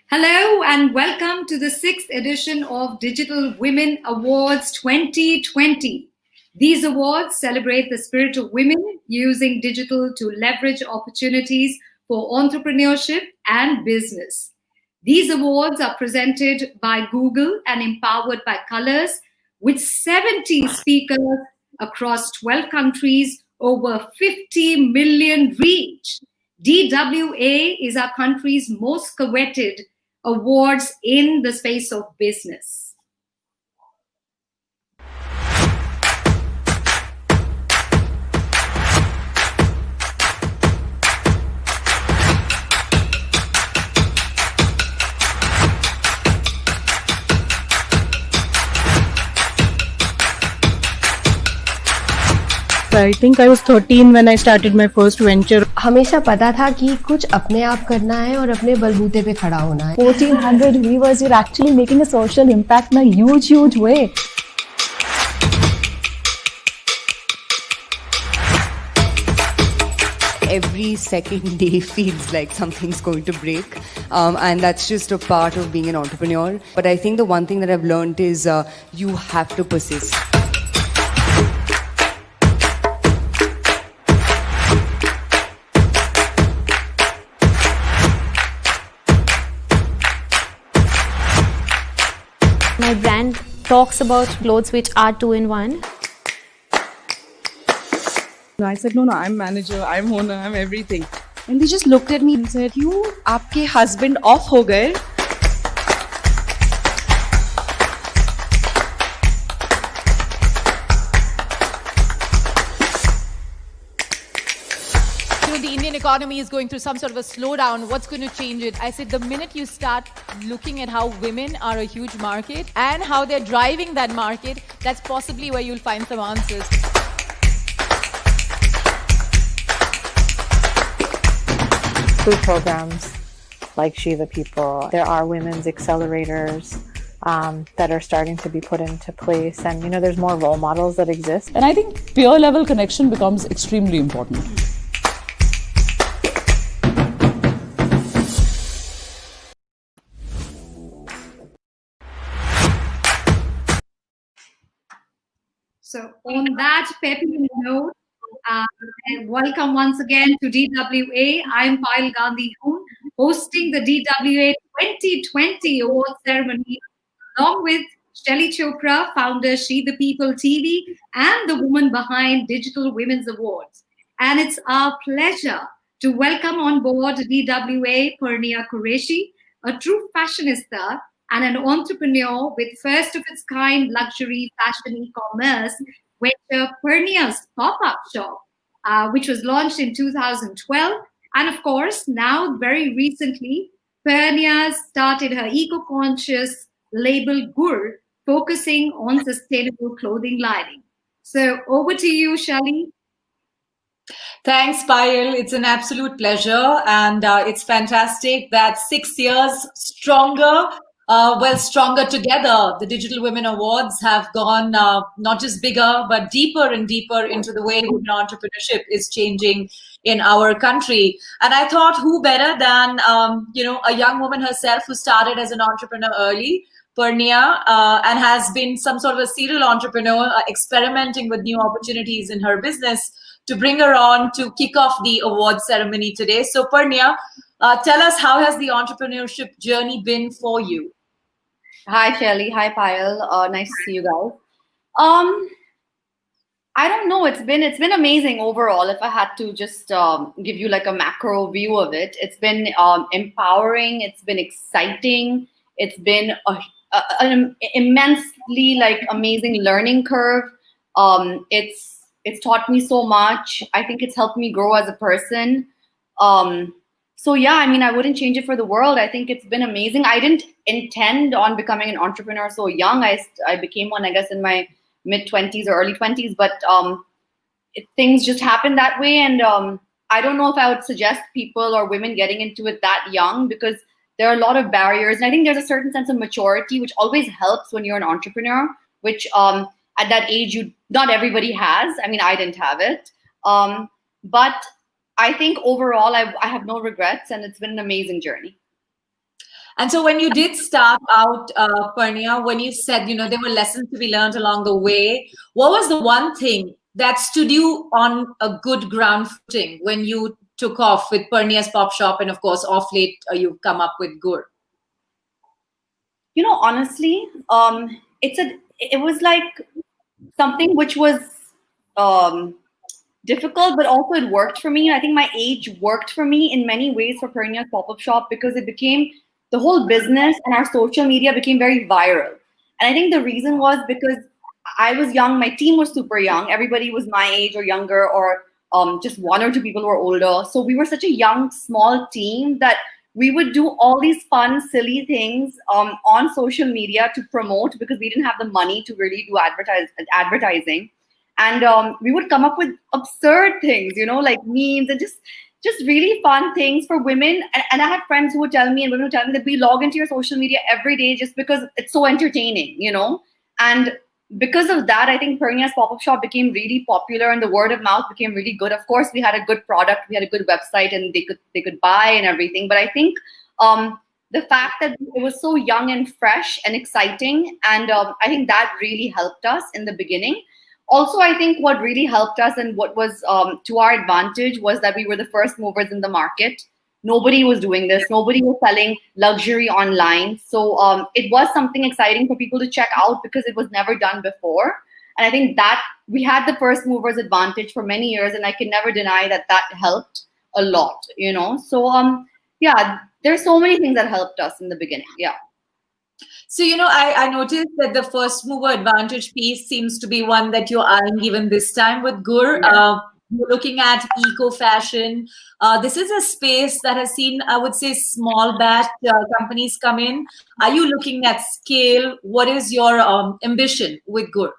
Hello and welcome to the sixth edition of Digital Women Awards 2020. These awards celebrate the spirit of women using digital to leverage opportunities for entrepreneurship and business. These awards are presented by Google and empowered by Colors, with 70 speakers across 12 countries, over 50 million reach. DWA is our country's most coveted awards in the space of business. I think I was 13 when I started my first venture. हमेशा पता था कि कुछ अपने आप करना है और अपने बलबूते पे खड़ा होना है. 1400 viewers, you're actually making a social impact in a huge way. Every second day feels like something's going to break, and that's just a part of being an entrepreneur. But I think the one thing that I've learned is you have to persist. My brand talks about clothes which are 2-in-1. I said, no, I'm manager, I'm owner, I'm everything. And they just looked at me and said, "You, आपके husband off हो गए?" The Indian economy is going through some sort of a slowdown. What's going to change it? I said the minute you start looking at how women are a huge market and how they're driving that market, that's possibly where you'll find some answers. Through programs like She the People, there are women's accelerators that are starting to be put into place, and there's more role models that exist. And I think peer level connection becomes extremely important. So, on that peppy note, and welcome once again to DWA. I'm Payal Gandhi Hoon, hosting the DWA 2020 award ceremony along with Shelly Chopra, founder She the People TV, and the woman behind Digital Women's Awards. And it's our pleasure to welcome on board DWA Purnia Qureshi, a true fashionista and an entrepreneur with first of its kind luxury fashion e-commerce venture Purnia's pop-up shop, which was launched in 2012. And of course, now very recently, Purnia started her eco-conscious label Gur, focusing on sustainable clothing lining. So over to you, Shelly. Thanks, Payal. It's an absolute pleasure. And it's fantastic that 6 years stronger, stronger together. The Digital Women Awards have gone not just bigger, but deeper and deeper into the way women entrepreneurship is changing in our country. And I thought, who better than, a young woman herself who started as an entrepreneur early, Purnia, and has been some sort of a serial entrepreneur, experimenting with new opportunities in her business, to bring her on to kick off the award ceremony today. So Purnia, tell us, how has the entrepreneurship journey been for you? Hi, Shelly. Hi, Payal. Nice to see you guys. I don't know. It's been amazing overall. If I had to just give you like a macro view of it, it's been empowering. It's been exciting. It's been an immensely amazing learning curve. It's taught me so much. I think it's helped me grow as a person. So yeah, I wouldn't change it for the world. I think it's been amazing. I didn't intend on becoming an entrepreneur so young. I became one, I guess, in my mid-20s or early 20s, but things just happened that way. And I don't know if I would suggest people or women getting into it that young, because there are a lot of barriers. And I think there's a certain sense of maturity, which always helps when you're an entrepreneur, which at that age, not everybody has. I didn't have it. But I think overall, I have no regrets, and it's been an amazing journey. And so when you did start out, Parnia, when you said, there were lessons to be learned along the way, what was the one thing that stood you on a good ground footing when you took off with Parnia's Pop Shop, and of course, off late, you've come up with Gur? Honestly, it was like something which was difficult, but also it worked for me. I think my age worked for me in many ways for Parnia's Pop-Up Shop, because it became, the whole business and our social media became very viral. And I think the reason was because I was young, my team was super young, everybody was my age or younger, or just one or two people who were older. So we were such a young, small team that we would do all these fun, silly things on social media to promote, because we didn't have the money to really do advertising. And we would come up with absurd things, like memes and just really fun things for women. And I had friends who would tell me, and women would tell me that we log into your social media every day just because it's so entertaining, And because of that, I think Parnia's Pop-Up Shop became really popular, and the word of mouth became really good. Of course, we had a good product, we had a good website, and they could buy and everything. But I think the fact that it was so young and fresh and exciting, and I think that really helped us in the beginning. Also, I think what really helped us and what was to our advantage was that we were the first movers in the market. Nobody was doing this. Nobody was selling luxury online. So it was something exciting for people to check out, because it was never done before. And I think that we had the first movers advantage for many years, and I can never deny that helped a lot, So yeah, there's so many things that helped us in the beginning. Yeah. So, I noticed that the first mover advantage piece seems to be one that you're eyeing even this time with Gur. Yeah. You're looking at eco-fashion. This is a space that has seen, I would say, small batch companies come in. Are you looking at scale? What is your ambition with Gur?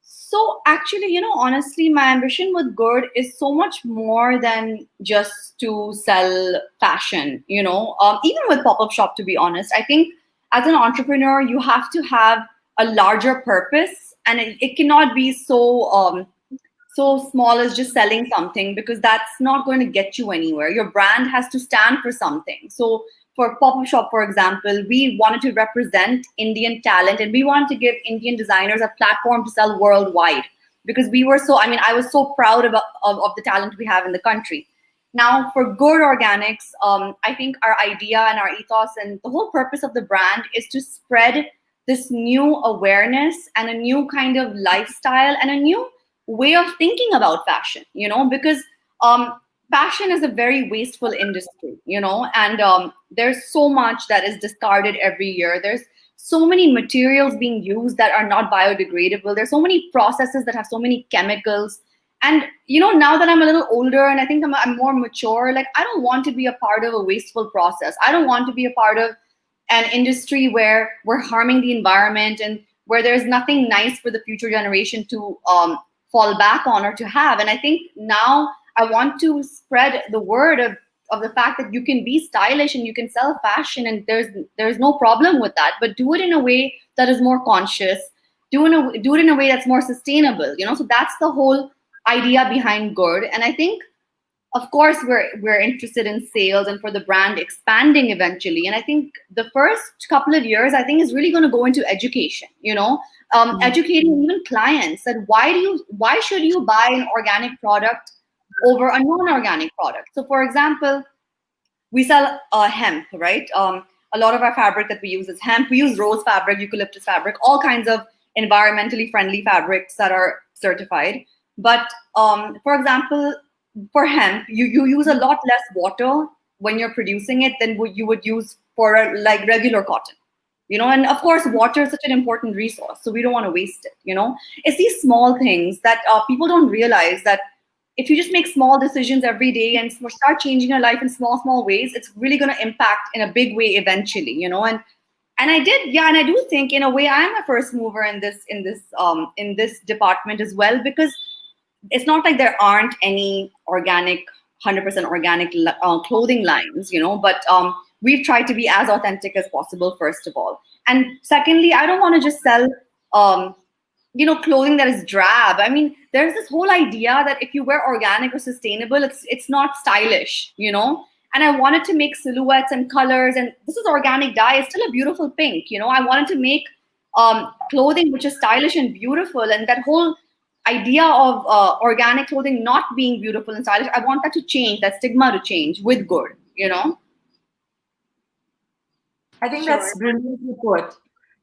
So actually, honestly, my ambition with Gur is so much more than just to sell fashion, even with Pop-Up Shop, to be honest. I think as an entrepreneur, you have to have a larger purpose, and it cannot be so small as just selling something, because that's not going to get you anywhere. Your brand has to stand for something. So for Pop-Up Shop, for example, we wanted to represent Indian talent, and we wanted to give Indian designers a platform to sell worldwide, because we were I was so proud of the talent we have in the country. Now, for Gur Organics, I think our idea and our ethos and the whole purpose of the brand is to spread this new awareness and a new kind of lifestyle and a new way of thinking about fashion, because fashion is a very wasteful industry, and there's so much that is discarded every year. There's so many materials being used that are not biodegradable. There's so many processes that have so many chemicals. And, now that I'm a little older and I think I'm more mature, like, I don't want to be a part of a wasteful process. I don't want to be a part of an industry where we're harming the environment and where there's nothing nice for the future generation to fall back on or to have. And I think now I want to spread the word of the fact that you can be stylish and you can sell fashion, and there's no problem with that, but do it in a way that is more conscious. Do it in a way that's more sustainable, So that's the whole idea behind Gur. And I think, of course, we're interested in sales and for the brand expanding eventually. And I think the first couple of years, I think, is really going to go into education, educating even clients that why should you buy an organic product over a non-organic product. So for example, we sell hemp, right? A lot of our fabric that we use is hemp. We use rose fabric, eucalyptus fabric, all kinds of environmentally friendly fabrics that are certified. But for example, for hemp, you use a lot less water when you're producing it than you would use for regular cotton, and of course, water is such an important resource, so we don't want to waste it, It's these small things that people don't realize, that if you just make small decisions every day and start changing your life in small ways, it's really going to impact in a big way eventually, And I did, and I do think in a way I'm a first mover in this department as well, because it's not like there aren't any 100% organic clothing lines, but we've tried to be as authentic as possible, first of all. And secondly, I don't want to just sell, clothing that is drab. I mean, there's this whole idea that if you wear organic or sustainable, it's not stylish, and I wanted to make silhouettes and colors. And this is organic dye. It's still a beautiful pink. You know, I wanted to make clothing which is stylish and beautiful. And that whole idea of organic clothing not being beautiful and stylish, I want that to change, that stigma to change with good, you know? I think Sure. that's brilliantly put.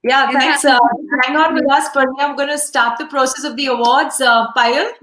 Yeah, thanks. Hang on with us, Purnia. I'm going to start the process of the awards. Payal?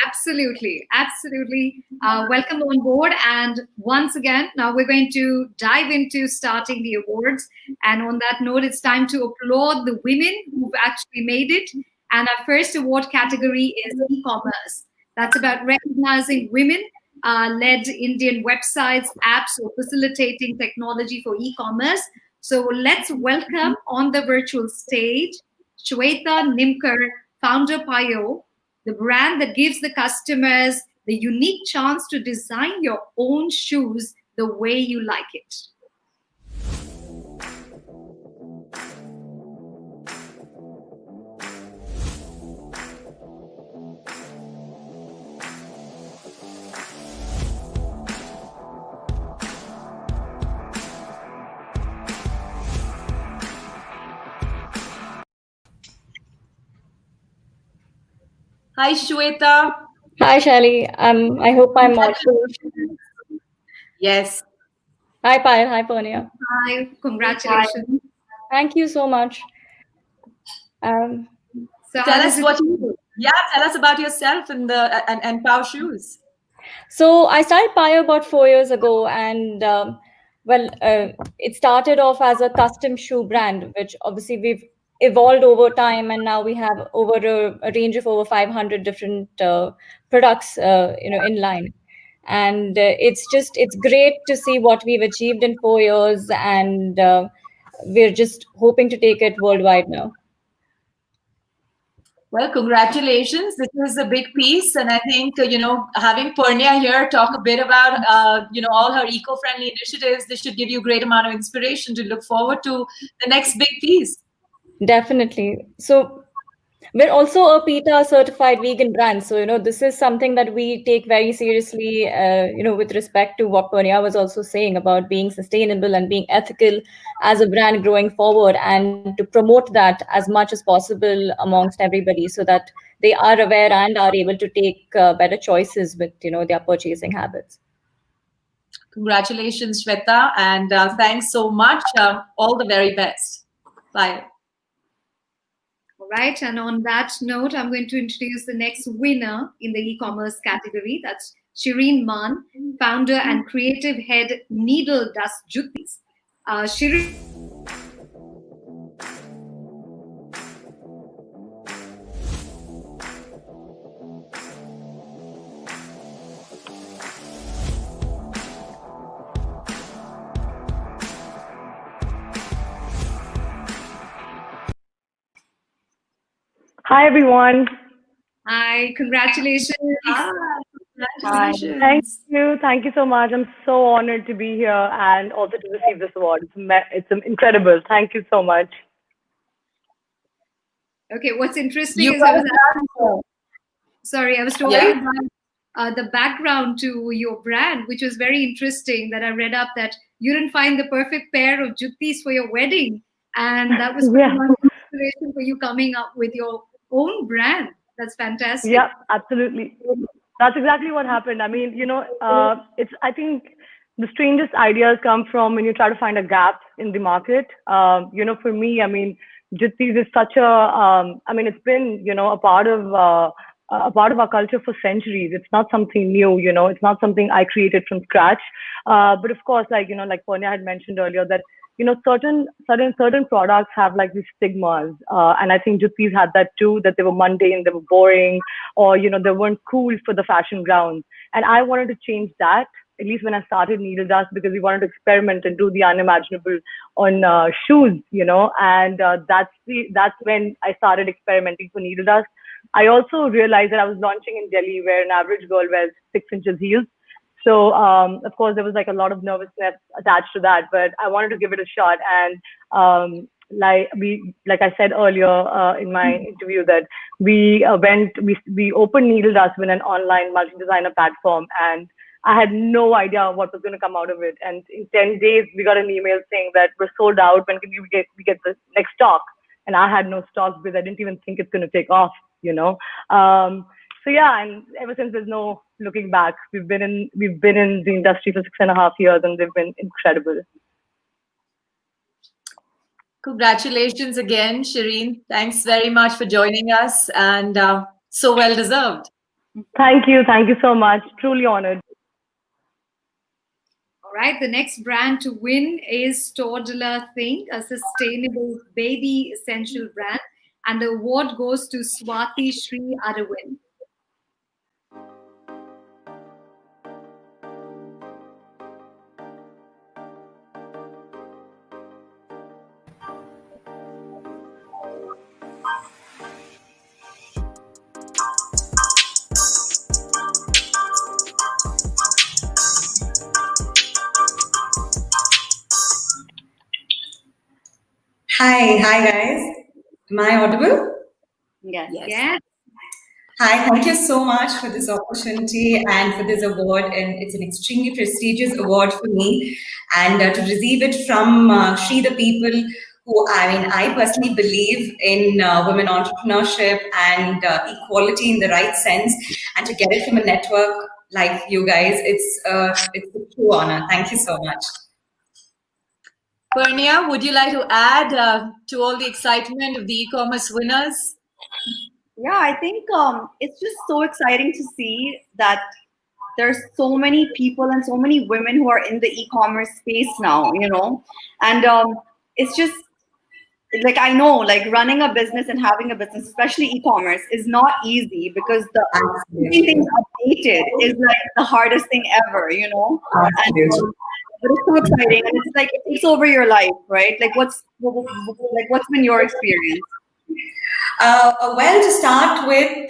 Absolutely, absolutely. Welcome on board. And once again, now we're going to dive into starting the awards. And on that note, it's time to applaud the women who've actually made it. And our first award category is e-commerce. That's about recognizing women led Indian websites, apps, or facilitating technology for e-commerce. So let's welcome on the virtual stage, Shweta Nimkar, founder Payo, the brand that gives the customers the unique chance to design your own shoes the way you like it. Hi, Shweta. Hi, Shelly. I hope I'm audible. Yes. Hi, Payal. Hi, Purnia. Hi, congratulations. Thank you so much. So tell us what you do. Yeah, tell us about yourself and Pao Shoes. So I started Payo about 4 years ago, and it started off as a custom shoe brand, which obviously we've evolved over time, and now we have over a range of over 500 different products, in line. And it's great to see what we've achieved in 4 years, and we're just hoping to take it worldwide now. Well, congratulations. This is a big piece. And I think, having Purnia here talk a bit about, all her eco-friendly initiatives, this should give you a great amount of inspiration to look forward to the next big piece. Definitely. So we're also a PETA certified vegan brand. So, this is something that we take very seriously, with respect to what Purnia was also saying about being sustainable and being ethical as a brand growing forward, and to promote that as much as possible amongst everybody so that they are aware and are able to take better choices with, their purchasing habits. Congratulations, Shweta. And thanks so much. All the very best. Bye. All right, and on that note, I'm going to introduce the next winner in the e-commerce category. That's Shireen Maan, founder and creative head, Needle Dust Juttis. Shireen. Hi, everyone. Hi, congratulations. Hi. Thank you. Thank you so much. I'm so honored to be here and also to receive this award. It's incredible. Thank you so much. Okay, what's interesting is I was talking about the background to your brand, which was very interesting, that I read up that you didn't find the perfect pair of juttis for your wedding. And that was pretty much inspiration for you coming up with your own brand. That's fantastic. Yeah, absolutely. That's exactly what happened. I mean, I think the strangest ideas come from when you try to find a gap in the market. For me, I mean, juttis is such it's been, a part of our culture for centuries. It's not something new, it's not something I created from scratch. But of course, like Purnia had mentioned earlier, that certain products have like these stigmas, and I think juttis had that too, that they were mundane, they were boring, or they weren't cool for the fashion grounds. And I wanted to change that, at least when I started Needle Dust, because we wanted to experiment and do the unimaginable on shoes, and that's when I started experimenting for Needle Dust. I also realized that I was launching in Delhi, where an average girl wears 6 inches heels. So, of course, there was like a lot of nervousness attached to that, but I wanted to give it a shot. And like I said earlier in my interview, that we opened Needle Dust with an online multi-designer platform, and I had no idea what was going to come out of it. And in 10 days, we got an email saying that we're sold out. When can we get the next stock? And I had no stock because I didn't even think it's going to take off, you know. So yeah, and ever since there's no looking back. We've been in the industry for 6.5 years, and they've been incredible. Congratulations again, Shireen. Thanks very much for joining us, and so well deserved. Thank you so much. Truly honored. All right, the next brand to win is Toddler Thing, a sustainable baby essential brand, and the award goes to Swati Sri Aravind. Hi guys. Am I audible? Yes. Hi, thank you so much for this opportunity and for this award. And it's an extremely prestigious award for me. And to receive it from She the People, who, I personally believe in women entrepreneurship and equality in the right sense. And to get it from a network like you guys, it's a true honor. Thank you so much. Purnia, would you like to add to all the excitement of the e-commerce winners? Yeah, I think it's just so exciting to see that there's so many people and so many women who are in the e-commerce space now, you know, and it's just like, I know, like, running a business and having a business, especially e-commerce, is not easy because the keeping things updated is like the hardest thing ever, you know. And, but it's so exciting, and it's like it takes over your life, right? Like, what's been your experience? Well, to start with,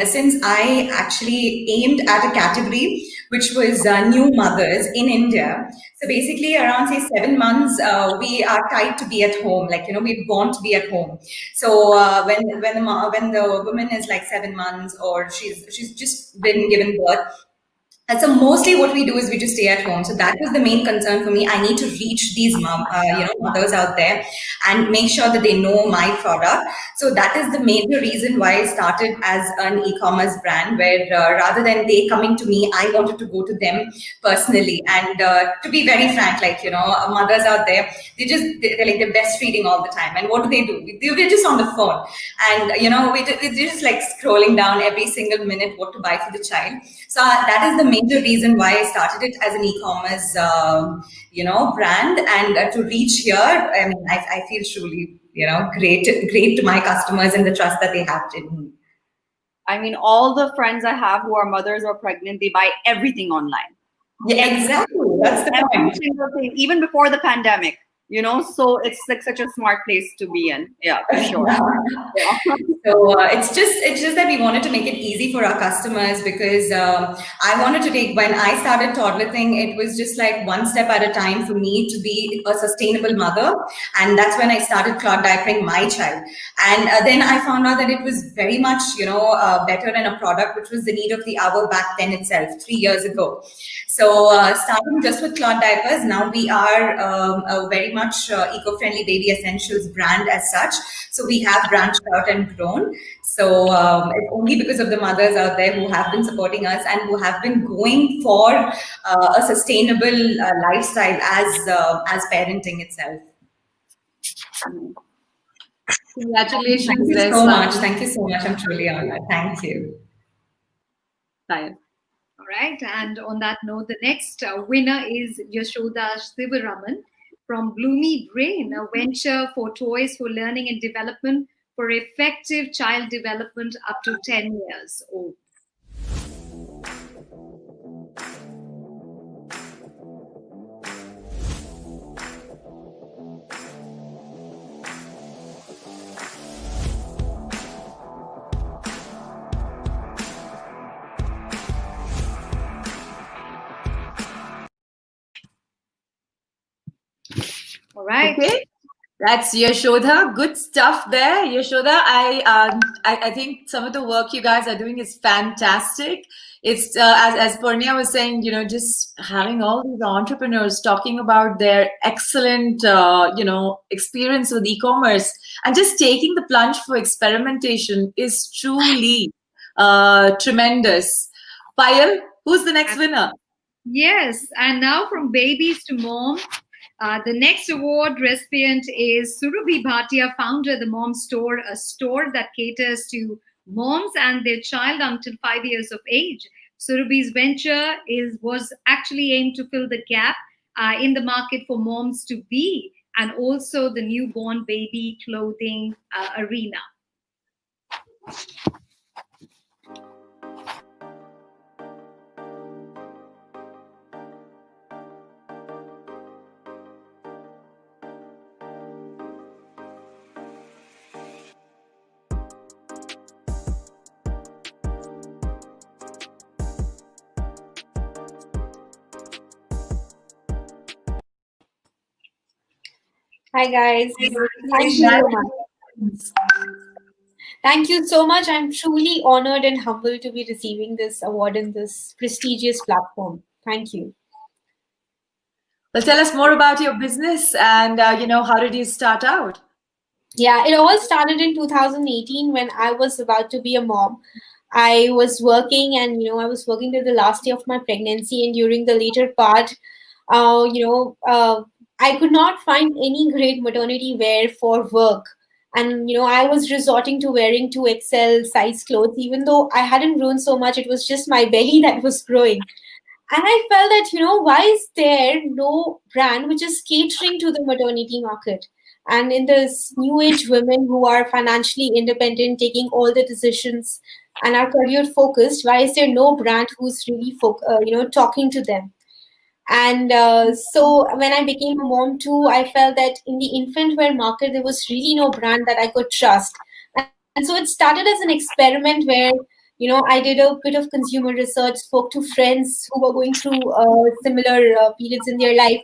since I actually aimed at a category which was new mothers in India. So basically around, say, 7 months, we are tied to be at home. Like, you know, we're born to be at home. So when the woman is like 7 months, or she's just been given birth, and so mostly what we do is we just stay at home. So that was the main concern for me. I need to reach these mothers out there and make sure that they know my product. So that is the major reason why I started as an e-commerce brand, where rather than they coming to me, I wanted to go to them personally. And to be very frank, like, you know, mothers out there, they're breastfeeding all the time. And what do? We're just on the phone, and you know, we're just like scrolling down every single minute what to buy for the child. So that is the major reason why I started it as an e-commerce, brand, and to reach here. I mean, I feel truly, great to my customers and the trust that they have in me. I mean, all the friends I have who are mothers or pregnant, they buy everything online. Yeah, exactly. That's the point. Every single thing, even before the pandemic. You know, so it's like such a smart place to be in. Yeah, for sure. Yeah. So it's just that we wanted to make it easy for our customers, because I wanted to take, when I started Toddler Thing, it was just like one step at a time for me to be a sustainable mother. And that's when I started cloth diapering my child. And then I found out that it was very much, better than a product which was the need of the hour back then itself, 3 years ago. So starting just with cloth diapers, now we are a very much eco-friendly baby essentials brand as such. So we have branched out and grown. So it's only because of the mothers out there who have been supporting us and who have been going for a sustainable lifestyle as parenting itself. Congratulations. Thank you so much. Thank you so much. I'm truly honored. Thank you. Bye. All right, and on that note, the next winner is Yashoda Sivaraman from Bloomy Brain, a venture for toys for learning and development for effective child development up to 10 years old. All right. Okay. That's Yashoda. Good stuff there, Yashoda. I think some of the work you guys are doing is fantastic. It's as Purnia was saying, just having all these entrepreneurs talking about their excellent, experience with e-commerce and just taking the plunge for experimentation is truly tremendous. Payal, who's the next winner? Yes, and now from babies to mom. The next award recipient is Surabhi Bhatia, founder of the Mom Store, a store that caters to moms and their child until 5 years of age. Surabhi's venture was actually aimed to fill the gap in the market for moms to be, and also the newborn baby clothing arena. Hi guys. Thank you so much. Thank you so much. I'm truly honored and humbled to be receiving this award in this prestigious platform. Thank you. Well, tell us more about your business and how did you start out? Yeah, it all started in 2018 when I was about to be a mom. I was working and I was working till the last day of my pregnancy, and during the later part, I could not find any great maternity wear for work. And, I was resorting to wearing 2XL size clothes, even though I hadn't grown so much. It was just my belly that was growing. And I felt that, why is there no brand which is catering to the maternity market? And in this new age women who are financially independent, taking all the decisions and are career focused, why is there no brand who's really, talking to them? And so when I became a mom too, I felt that in the infant wear market, there was really no brand that I could trust. And so it started as an experiment where, I did a bit of consumer research, spoke to friends who were going through similar periods in their life,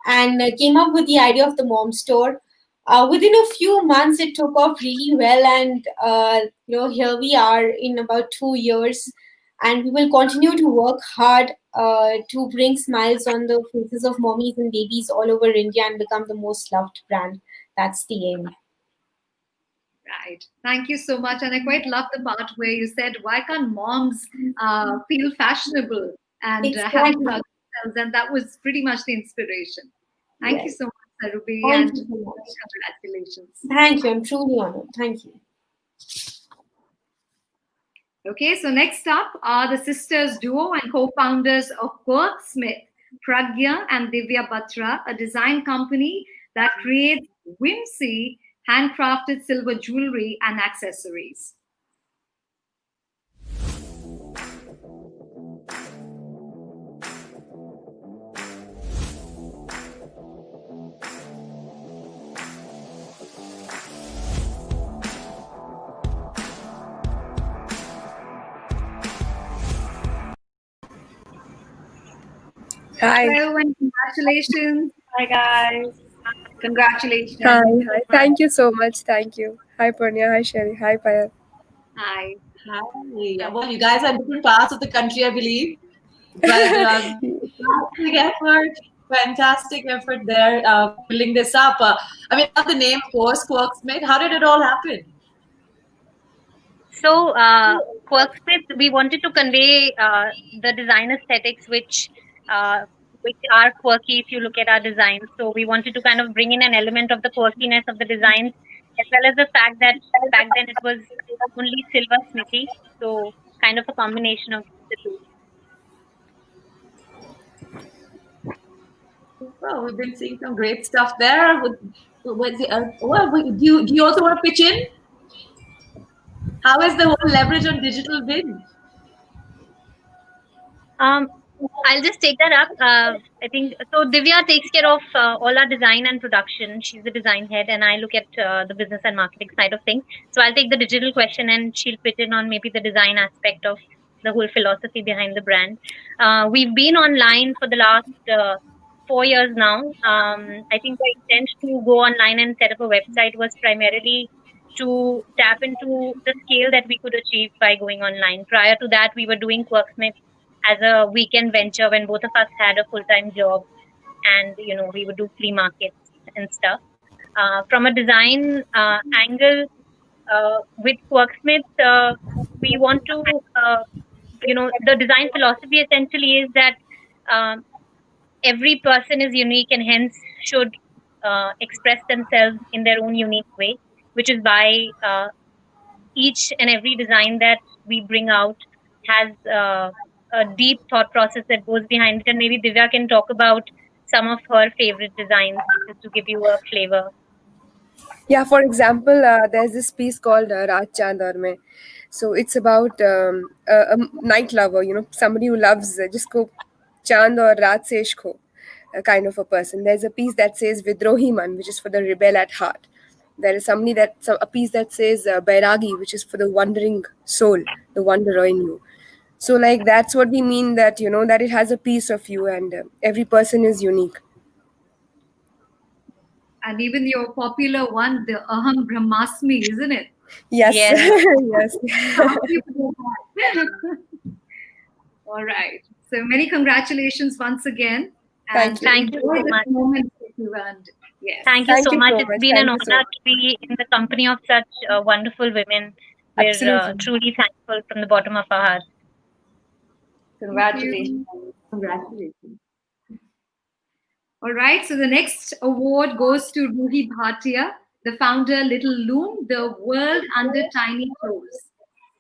and came up with the idea of the Mom Store. Within a few months, it took off really well. And, here we are in about 2 years. And we will continue to work hard to bring smiles on the faces of mommies and babies all over India and become the most loved brand. That's the aim. Right. Thank you so much. And I quite love the part where you said, why can't moms feel fashionable and have themselves? And that was pretty much the inspiration. Thank you so much, Surabhi, and congratulations. Thank you. I'm truly honored. Thank you. Okay, so next up are the sisters duo and co-founders of Quirksmith, Pragya and Divya Batra, a design company that creates whimsy, handcrafted silver jewelry and accessories. Hi. Hello and congratulations. Hi guys. Congratulations. Hi. Thank you so much. Thank you. Hi Purnia. Hi Sherry. Hi Payal. Hi. Hi. Well, you guys are in different parts of the country, I believe. But fantastic effort there, building this up. The name, of course, Quirksmith. How did it all happen? So, Quirksmith, we wanted to convey the design aesthetics which are quirky if you look at our designs. So we wanted to kind of bring in an element of the quirkiness of the designs, as well as the fact that back then it was only silver smithy. So kind of a combination of the two. Well, we've been seeing some great stuff there. Do you also want to pitch in? How is the whole leverage on digital been? I'll just take that up. I think so. Divya takes care of all our design and production. She's the design head, and I look at the business and marketing side of things. So I'll take the digital question, and she'll pitch in on maybe the design aspect of the whole philosophy behind the brand. We've been online for the last 4 years now. I think the intent to go online and set up a website was primarily to tap into the scale that we could achieve by going online. Prior to that, we were doing Quirksmith as a weekend venture when both of us had a full-time job, and we would do flea markets and stuff. From a design angle, with Quirksmith, we want to, the design philosophy essentially is that every person is unique and hence should express themselves in their own unique way, which is why each and every design that we bring out has a deep thought process that goes behind it. And maybe Divya can talk about some of her favorite designs just to give you a flavor. Yeah, for example, there's this piece called Raat Chand Aur Main. So it's about a night lover, somebody who loves jisko Chand aur Raat se ishq ho, kind of a person. There's a piece that says Vidrohi Man, which is for the rebel at heart. There is a piece that says Bairagi, which is for the wandering soul, the wanderer in you. So like that's what we mean, that that it has a piece of you, and every person is unique. And even your popular one, the Aham Brahmasmi, isn't it? Yes. Yes. All right. So many congratulations once again. Thank you. Thank you so much. Yes. Thank you so much. so It's much. been an Thank you so honor much. to be in the company of such wonderful women. We're Absolutely. truly thankful from the bottom of our hearts. Congratulations. Congratulations. All right. So the next award goes to Ruhi Bhatia, the founder, Little Loom, the world under tiny toes.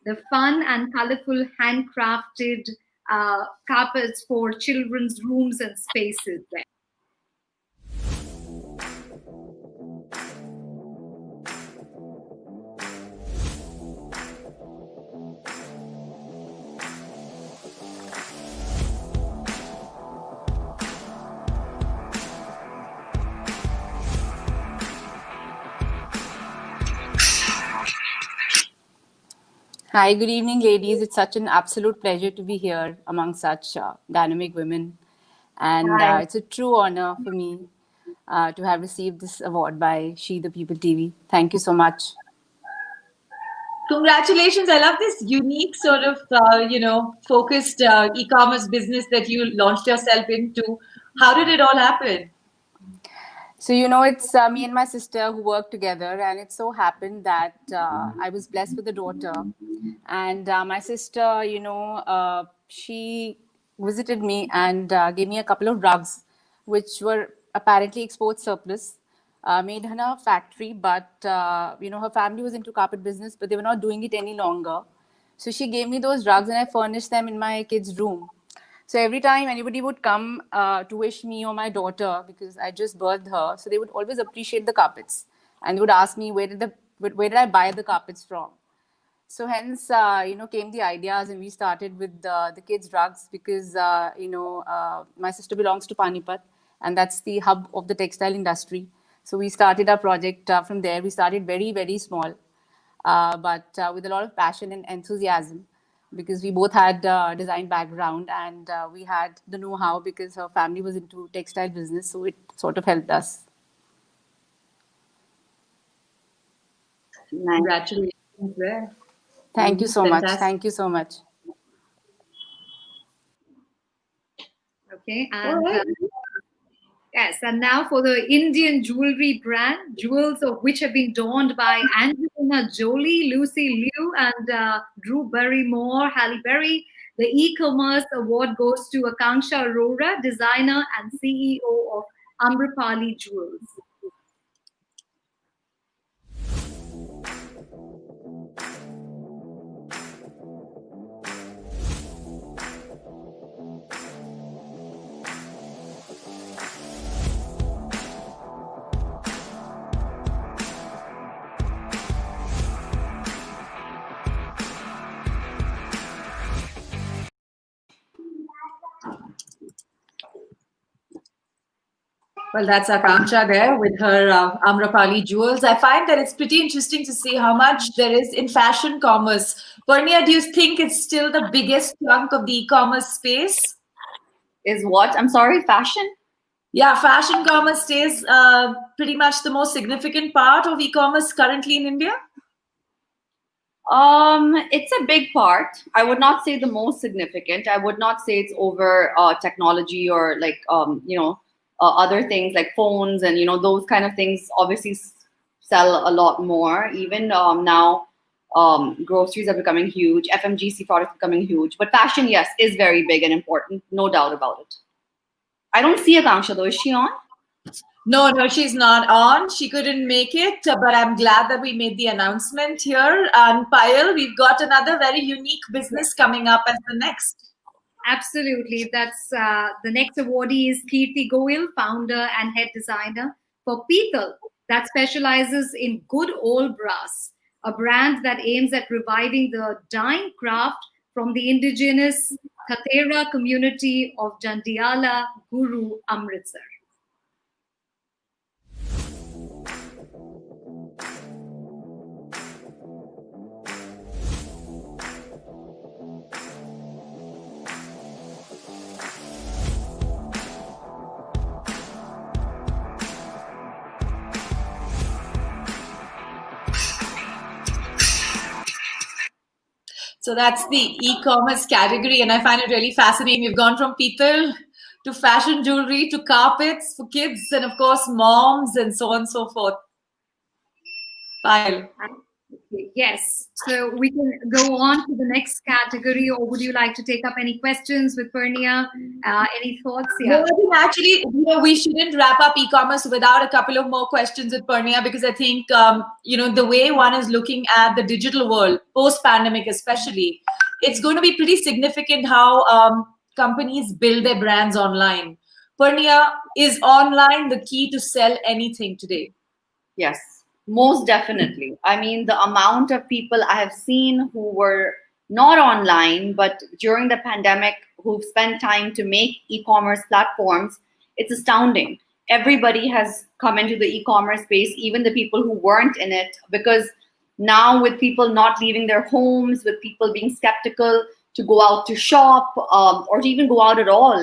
The fun and colorful handcrafted carpets for children's rooms and spaces there. Hi, good evening, ladies. It's such an absolute pleasure to be here among such dynamic women. And it's a true honor for me to have received this award by She the People TV. Thank you so much. Congratulations. I love this unique sort of, focused e-commerce business that you launched yourself into. How did it all happen? So, it's me and my sister who work together, and it so happened that I was blessed with a daughter. And my sister, she visited me and gave me a couple of rugs, which were apparently export surplus, made in a factory. But, her family was into carpet business, but they were not doing it any longer. So she gave me those rugs and I furnished them in my kid's room. So every time anybody would come to wish me or my daughter, because I just birthed her, so they would always appreciate the carpets and they would ask me where did I buy the carpets from. So hence, came the ideas, and we started with the kids' rugs because, my sister belongs to Panipat, and that's the hub of the textile industry. So we started our project from there. We started very, very small, but with a lot of passion and enthusiasm, because we both had design background and we had the know-how because her family was into textile business. So it sort of helped us. Congratulations. Thank you so much. Fantastic. Thank you so much. Okay. And yes, and now for the Indian jewelry brand, jewels of which have been donned by Angelina Jolie, Lucy Liu, and Drew Barrymore, Halle Berry. The e-commerce award goes to Akanksha Arora, designer and CEO of Amrapali Jewels. Well, that's Akanksha there with her Amrapali jewels. I find that it's pretty interesting to see how much there is in fashion commerce. Purnia, do you think it's still the biggest chunk of the e-commerce space? Is what? I'm sorry, fashion? Yeah, fashion commerce stays pretty much the most significant part of e-commerce currently in India. It's a big part. I would not say the most significant. I would not say it's over technology or like other things like phones and those kind of things. Obviously, sell a lot more. Even now, groceries are becoming huge. FMGC products becoming huge. But fashion, yes, is very big and important. No doubt about it. I don't see Akanksha though. Is she on? No, she's not on. She couldn't make it, but I'm glad that we made the announcement here. And Payal, we've got another very unique business coming up as the next. Absolutely. That's the next awardee is Kirti Goyal, founder and head designer for Peethal, that specializes in good old brass, a brand that aims at reviving the dying craft from the indigenous Khatera community of Jandiala, Guru, Amritsar. So that's the e-commerce category, and I find it really fascinating. We've gone from Peethal to fashion jewelry to carpets for kids, and of course, moms, and so on and so forth. Payal. Yes. So we can go on to the next category, or would you like to take up any questions with Purnia? Any thoughts? Yeah. No, I think actually, we shouldn't wrap up e-commerce without a couple of more questions with Purnia, because I think, the way one is looking at the digital world, post-pandemic especially, it's going to be pretty significant how companies build their brands online. Purnia, is online the key to sell anything today? Yes. Most definitely. I mean, the amount of people I have seen who were not online, but during the pandemic, who've spent time to make e-commerce platforms, it's astounding. Everybody has come into the e-commerce space, even the people who weren't in it, because now with people not leaving their homes, with people being skeptical to go out to shop or to even go out at all,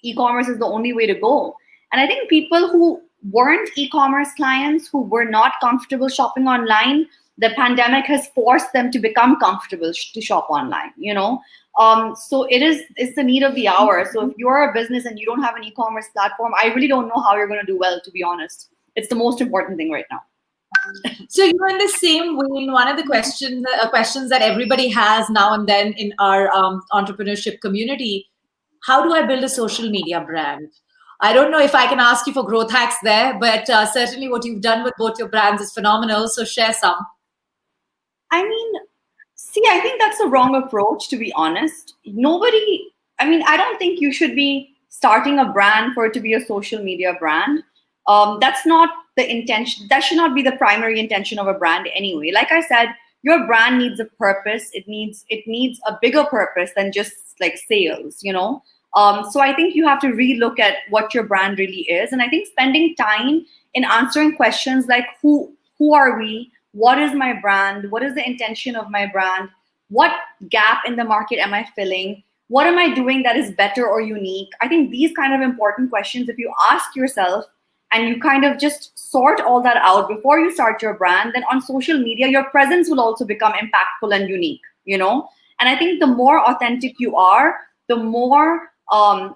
e-commerce is the only way to go. And I think people who weren't e-commerce clients, who were not comfortable shopping online, the pandemic has forced them to become comfortable to shop online, so it's the need of the hour. So if you're a business and you don't have an e-commerce platform, I really don't know how you're going to do well, to be honest. It's the most important thing right now. So, in the same way, one of the questions that everybody has now and then in our entrepreneurship community, how do I build a social media brand? I don't know if I can ask you for growth hacks there, but certainly what you've done with both your brands is phenomenal. So share some. I mean, I think that's the wrong approach, to be honest. I don't think you should be starting a brand for it to be a social media brand. That's not the intention. That should not be the primary intention of a brand anyway. Like I said, your brand needs a purpose. It needs a bigger purpose than just like sales, So I think you have to relook at what your brand really is. And I think spending time in answering questions like who are we? What is my brand? What is the intention of my brand? What gap in the market am I filling? What am I doing that is better or unique? I think these kind of important questions, if you ask yourself and you kind of just sort all that out before you start your brand, then on social media, your presence will also become impactful and unique, And I think the more authentic you are, the more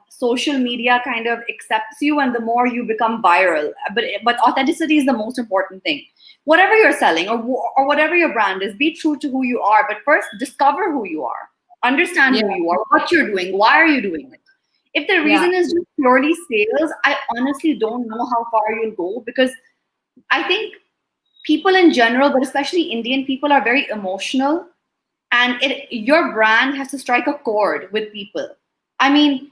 social media kind of accepts you and the more you become viral. But authenticity is the most important thing. Whatever you're selling or whatever your brand is, be true to who you are, but first discover who you are, understand who you are, what you're doing, why are you doing it. If the reason is just purely sales, I honestly don't know how far you'll go, because I think people in general, but especially Indian people, are very emotional, and your brand has to strike a chord with people. I mean,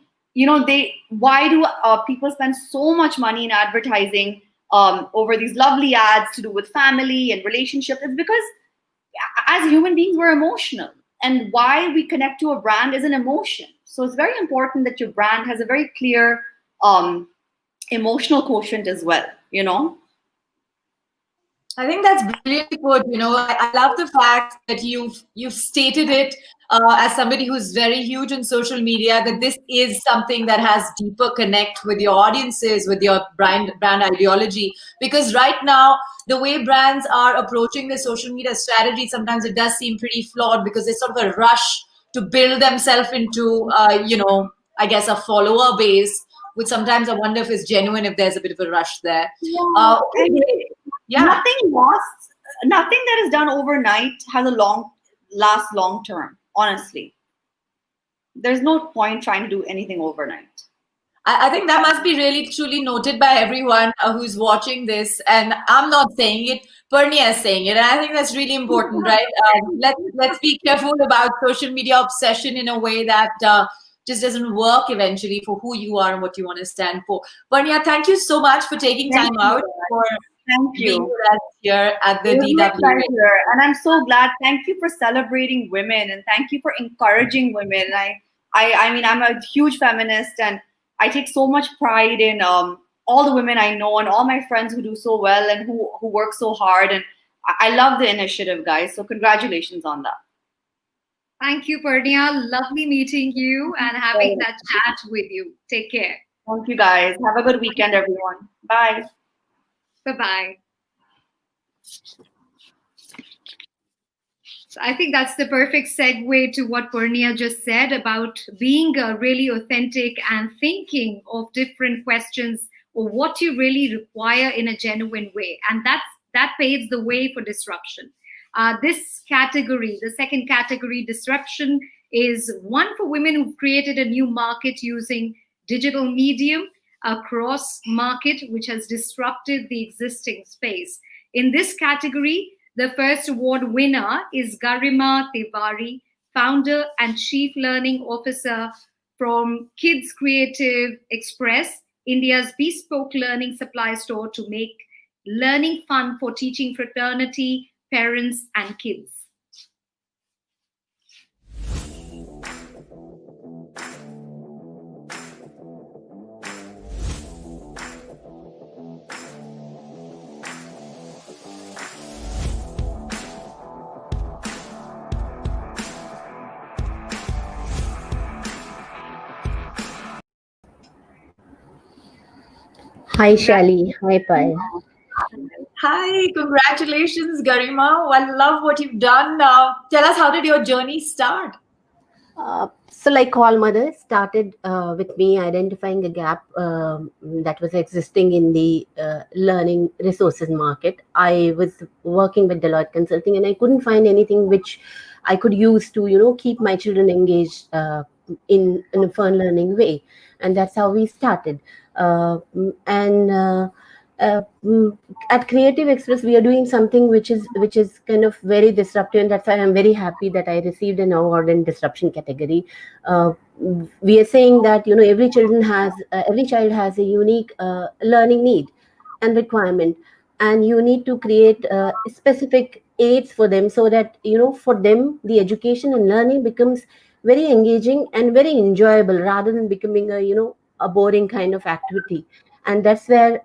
why do people spend so much money in advertising over these lovely ads to do with family and relationships? It's because as human beings, we're emotional. And why we connect to a brand is an emotion. So it's very important that your brand has a very clear emotional quotient as well, I think that's brilliant put. I love the fact that you've stated it as somebody who's very huge on social media, that this is something that has deeper connect with your audiences, with your brand ideology. Because right now, the way brands are approaching the social media strategy, sometimes it does seem pretty flawed because there's sort of a rush to build themselves into, I guess, a follower base, which sometimes I wonder if it's genuine, if there's a bit of a rush there. Nothing that is done overnight has a last long term. Honestly, there's no point trying to do anything overnight. I think that must be really truly noted by everyone who's watching this, and I'm not saying it, Purnia is saying it, and I think that's really important, right? Let's be careful about social media obsession in a way that just doesn't work eventually for who you are and what you want to stand for. Purnia, thank you so much for taking time out for being with us here at the DWA. And I'm so glad. Thank you for celebrating women, and thank you for encouraging women. I mean, I'm a huge feminist, and I take so much pride in all the women I know and all my friends who do so well and who work so hard. And I love the initiative, guys. So congratulations on that. Thank you, Purnia. Lovely meeting you and having that chat with you. Take care. Thank you, guys. Have a good weekend, everyone. Bye. Bye-bye. So I think that's the perfect segue to what Purnia just said about being really authentic and thinking of different questions or what you really require in a genuine way. And that paves the way for disruption. This category, the second category, disruption, is one for women who've created a new market using digital medium, a cross market, which has disrupted the existing space. In this category, the first award winner is Garima Tiwari, founder and chief learning officer from Kids Creative Express, India's bespoke learning supply store to make learning fun for teaching fraternity, parents, and kids. Hi, Shali. Hi, Pai. Hi, congratulations, Garima. I love what you've done. Tell us, how did your journey start? So like all mothers, started with me identifying a gap that was existing in the learning resources market. I was working with Deloitte Consulting and I couldn't find anything which I could use to, keep my children engaged in a fun learning way. And that's how we started. At Creative Express, we are doing something which is kind of very disruptive, and that's why I'm very happy that I received an award in disruption category. We are saying that every child has a unique learning need and requirement, and you need to create specific aids for them so that for them the education and learning becomes very engaging and very enjoyable rather than becoming a boring kind of activity. And that's where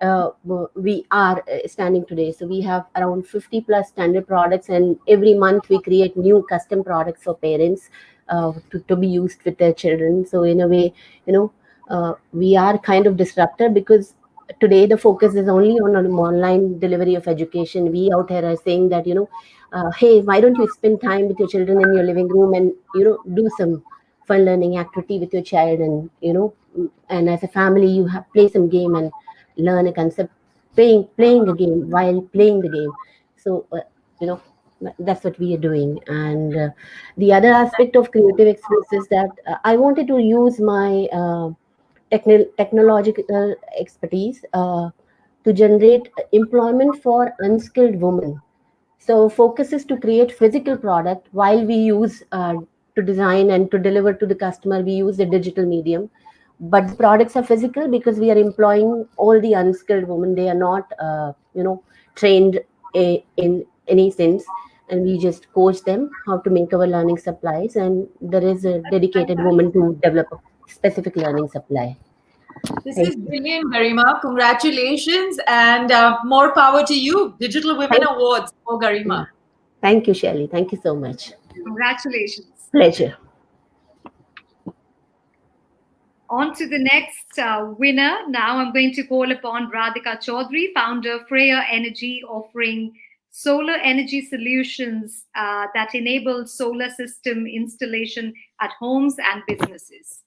we are standing today. So we have around 50 plus standard products, and every month we create new custom products for parents to be used with their children. So in a way, we are kind of disruptor, because today the focus is only on online delivery of education. We out here are saying that, hey, why don't you spend time with your children in your living room and, do some fun learning activity with your child, and, and as a family, you play some game and learn a concept, playing a game while playing the game. So, that's what we are doing. And the other aspect of Creative Express is that I wanted to use my technological expertise to generate employment for unskilled women. So focus is to create physical product while we use to design and to deliver to the customer, we use the digital medium. But the products are physical because we are employing all the unskilled women. They are not, trained in any sense. And we just coach them how to make our learning supplies. And there is a dedicated woman to develop a specific learning supply. This is brilliant, Garima. Congratulations, and more power to you. Digital Women Awards for Garima. Thank you, Shelley. Thank you so much. Congratulations. Pleasure. On to the next winner. Now I'm going to call upon Radhika Chaudhary, founder Freya Energy, offering solar energy solutions that enable solar system installation at homes and businesses.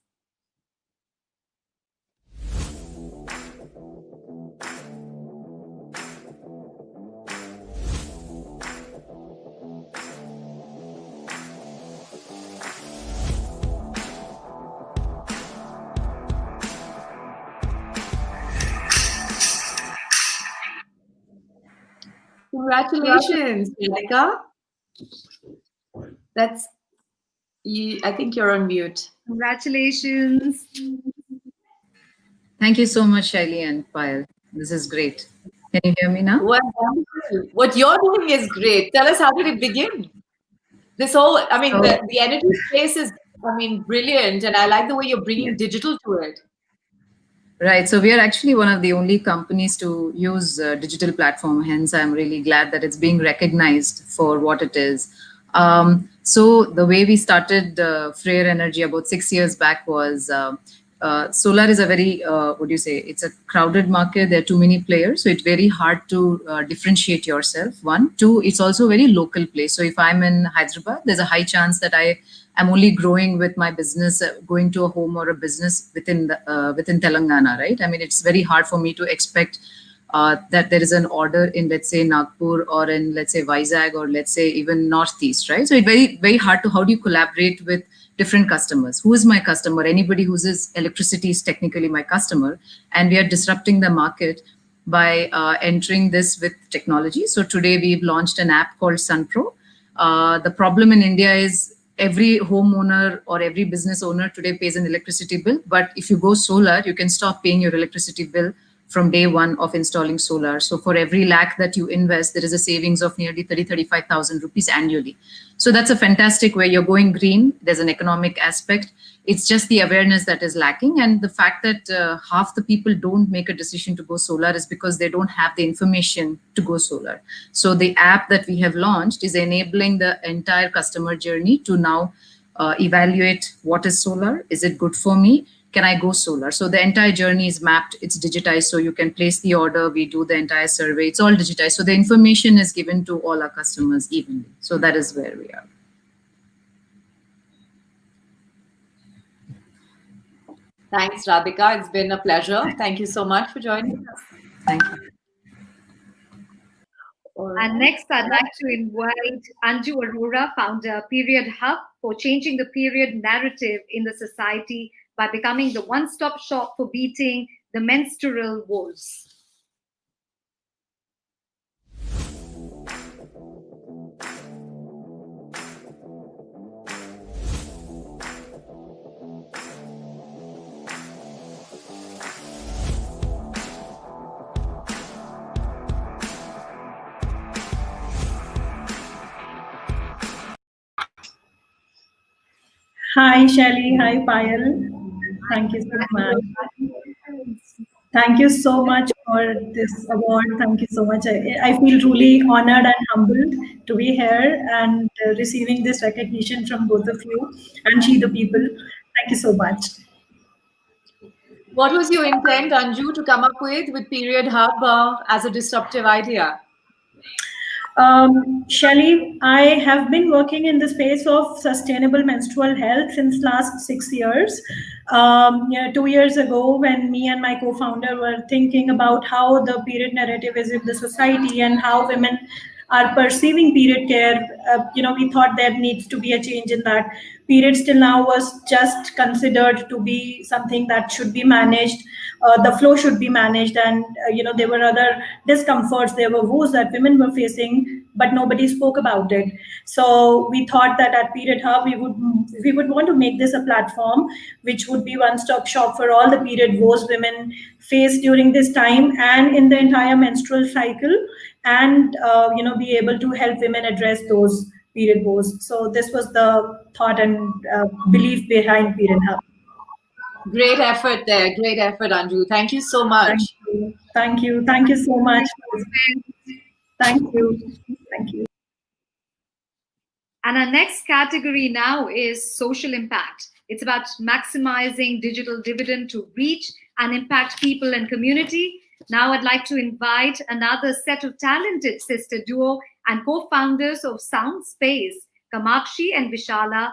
Congratulations, Radhika. That's you. I think you're on mute. Congratulations. Thank you so much, Shaili and Payal. This is great. Can you hear me now? What you're doing is great. Tell us, how did it begin? This whole, I mean, the energy space is, I mean, brilliant. And I like the way you're bringing digital to it. Right. So we are actually one of the only companies to use digital platform. Hence, I'm really glad that it's being recognized for what it is. So the way we started Freya Energy about 6 years back was solar is a very, what do you say, it's a crowded market. There are too many players. So it's very hard to differentiate yourself. One. Two, it's also a very local place. So if I'm in Hyderabad, there's a high chance that I'm only growing with my business, going to a home or a business within Telangana, right? I mean, it's very hard for me to expect that there is an order in, let's say, Nagpur or in, let's say, Vizag or let's say even Northeast, right? So it's very, very hard to, how do you collaborate with different customers? Who is my customer? Anybody who uses electricity is technically my customer. And we are disrupting the market by entering this with technology. So today we've launched an app called SunPro. The problem in India is every homeowner or every business owner today pays an electricity bill. But if you go solar, you can stop paying your electricity bill from day one of installing solar. So for every lakh that you invest, there is a savings of nearly 35,000 rupees annually. So that's a fantastic way. You're going green. There's an economic aspect. It's just the awareness that is lacking. And the fact that half the people don't make a decision to go solar is because they don't have the information to go solar. So the app that we have launched is enabling the entire customer journey to now evaluate what is solar. Is it good for me? Can I go solar? So the entire journey is mapped. It's digitized. So you can place the order. We do the entire survey. It's all digitized. So the information is given to all our customers evenly. So that is where we are. Thanks, Radhika. It's been a pleasure. Thank you so much for joining us. Thank you. And next, I'd like to invite Anju Arora, founder Period Hub, for changing the period narrative in the society by becoming the one-stop shop for beating the menstrual woes. Hi, Shaili. Hi, Payal. Thank you so much. Thank you so much for this award. Thank you so much. I feel truly honored and humbled to be here and receiving this recognition from both of you and She the People. Thank you so much. What was your intent, Anju, to come up with Period Hub as a disruptive idea? Shaili, I have been working in the space of sustainable menstrual health since last 6 years. 2 years ago, when me and my co-founder were thinking about how the period narrative is in the society and how women are perceiving period care, we thought there needs to be a change in that. Periods till now was just considered to be something that should be managed. The flow should be managed, and there were other discomforts, there were woes that women were facing, but nobody spoke about it. So we thought that at Period Hub we would want to make this a platform which would be one-stop shop for all the period woes women face during this time and in the entire menstrual cycle, and be able to help women address those period woes. So this was the thought and belief behind Period Hub. Great effort there. Great effort, Anju. Thank you so much. Thank you. Thank you so much. Thank you. Thank you. And our next category now is social impact. It's about maximizing digital dividend to reach and impact people and community. Now I'd like to invite another set of talented sister duo and co-founders of Sound Space, Kamakshi and Vishala.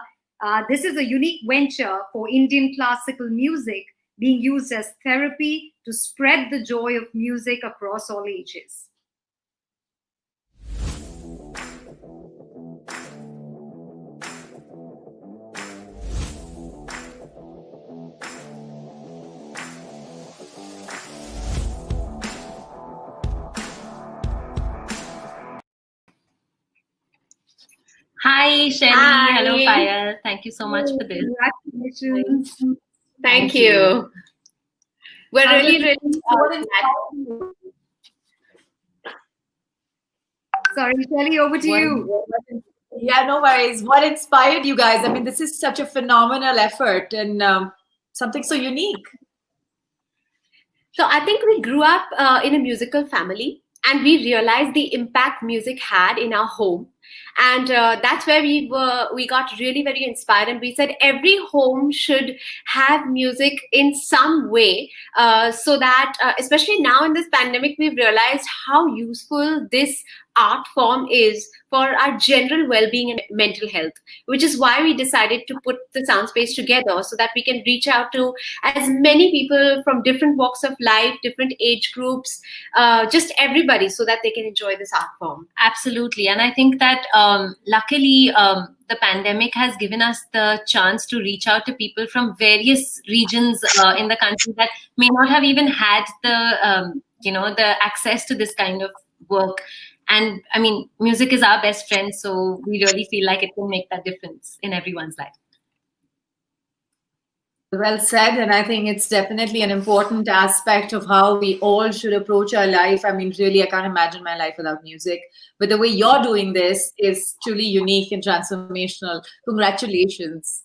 This is a unique venture for Indian classical music being used as therapy to spread the joy of music across all ages. Hi, Shelly. Hi. Hello, Payal. Thank you so much for this. Congratulations. Thank you. We're How really, does- really Sorry, Shelly, over to you. Yeah, no worries. What inspired you guys? I mean, this is such a phenomenal effort and something so unique. So I think we grew up in a musical family, and we realized the impact music had in our home. And that's where we got really very inspired, and we said every home should have music in some way, so that especially now in this pandemic, we've realized how useful this art form is for our general well-being and mental health, which is why we decided to put the Sound Space together so that we can reach out to as many people from different walks of life, different age groups, just everybody, so that they can enjoy this art form. Absolutely. And I think that luckily the pandemic has given us the chance to reach out to people from various regions in the country that may not have even had the, the access to this kind of work. And I mean, music is our best friend, so we really feel like it can make that difference in everyone's life. Well said, and I think it's definitely an important aspect of how we all should approach our life. I mean, really, I can't imagine my life without music. But the way you're doing this is truly unique and transformational. Congratulations.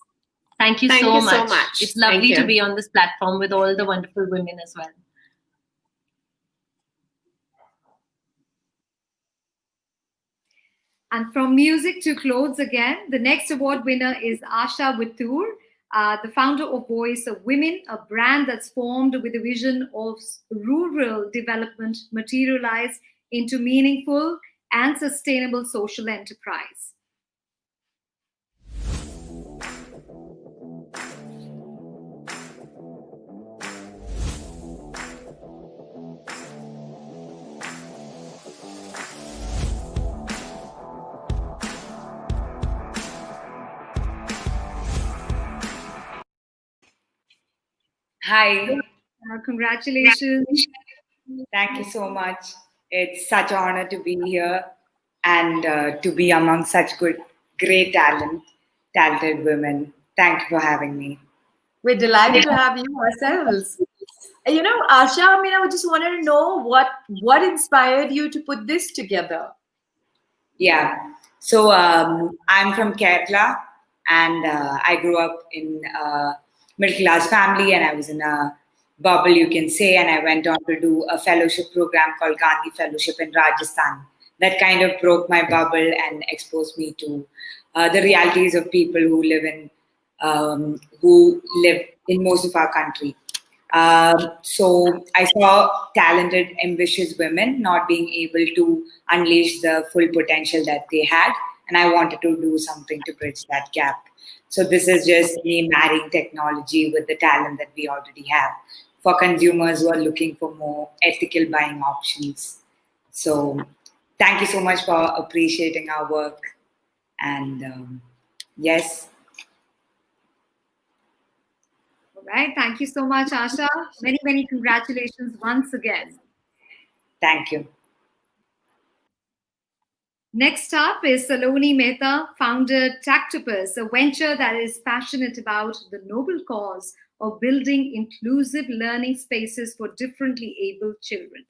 Thank you Thank so you so much. much. It's lovely Thank to you. be on this platform with all the wonderful women as well. And from music to clothes again, the next award winner is Asha Vittur, the founder of Voice of Women, a brand that's formed with a vision of rural development materialized into meaningful and sustainable social enterprise. Hi. Congratulations. Thank you so much. It's such an honor to be here and to be among such great talented women. Thank you for having me. We're delighted to have you ourselves. You know, Asha, I mean, I would just wanted to know what inspired you to put this together? Yeah. So I'm from Kerala, and I grew up in a middle-class family, and I was in a bubble, you can say, and I went on to do a fellowship program called Gandhi Fellowship in Rajasthan. That kind of broke my bubble and exposed me to the realities of people who live in most of our country. So I saw talented, ambitious women not being able to unleash the full potential that they had, and I wanted to do something to bridge that gap. So this is just me marrying technology with the talent that we already have for consumers who are looking for more ethical buying options. So thank you so much for appreciating our work. And yes. All right. Thank you so much, Asha. Many, many congratulations once again. Thank you. Next up is Saloni Mehta, founder Tactopus, a venture that is passionate about the noble cause of building inclusive learning spaces for differently abled children.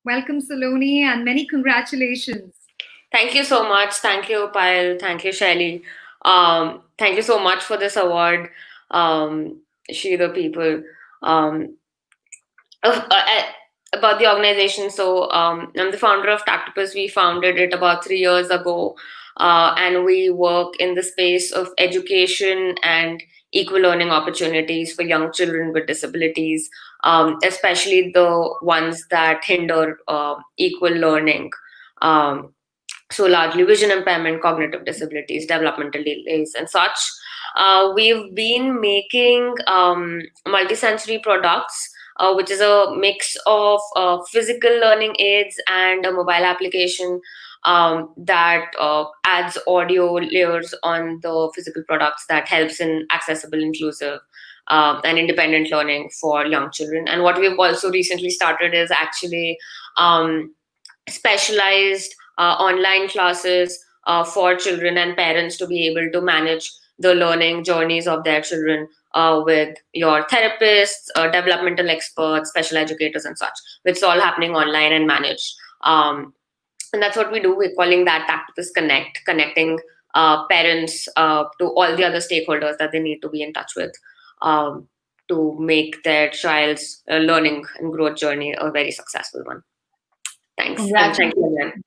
Welcome, Saloni, and many congratulations. Thank you so much. Thank you, Payal. Thank you, Shelly. Thank you so much for this award, She the People. About the organization, so I'm the founder of Tactopus. We founded it about 3 years ago, and we work in the space of education and equal learning opportunities for young children with disabilities, especially the ones that hinder equal learning. So largely vision impairment, cognitive disabilities, developmental delays, and such. We've been making multisensory products, which is a mix of physical learning aids and a mobile application that adds audio layers on the physical products that helps in accessible, inclusive, and independent learning for young children. And what we've also recently started is actually specialized online classes for children and parents to be able to manage the learning journeys of their children with your therapists, developmental experts, special educators, and such. It's all happening online and managed. And that's what we do. We're calling that Tactopus Connect, connecting parents to all the other stakeholders that they need to be in touch with to make their child's learning and growth journey a very successful one. Thanks. And thank you again.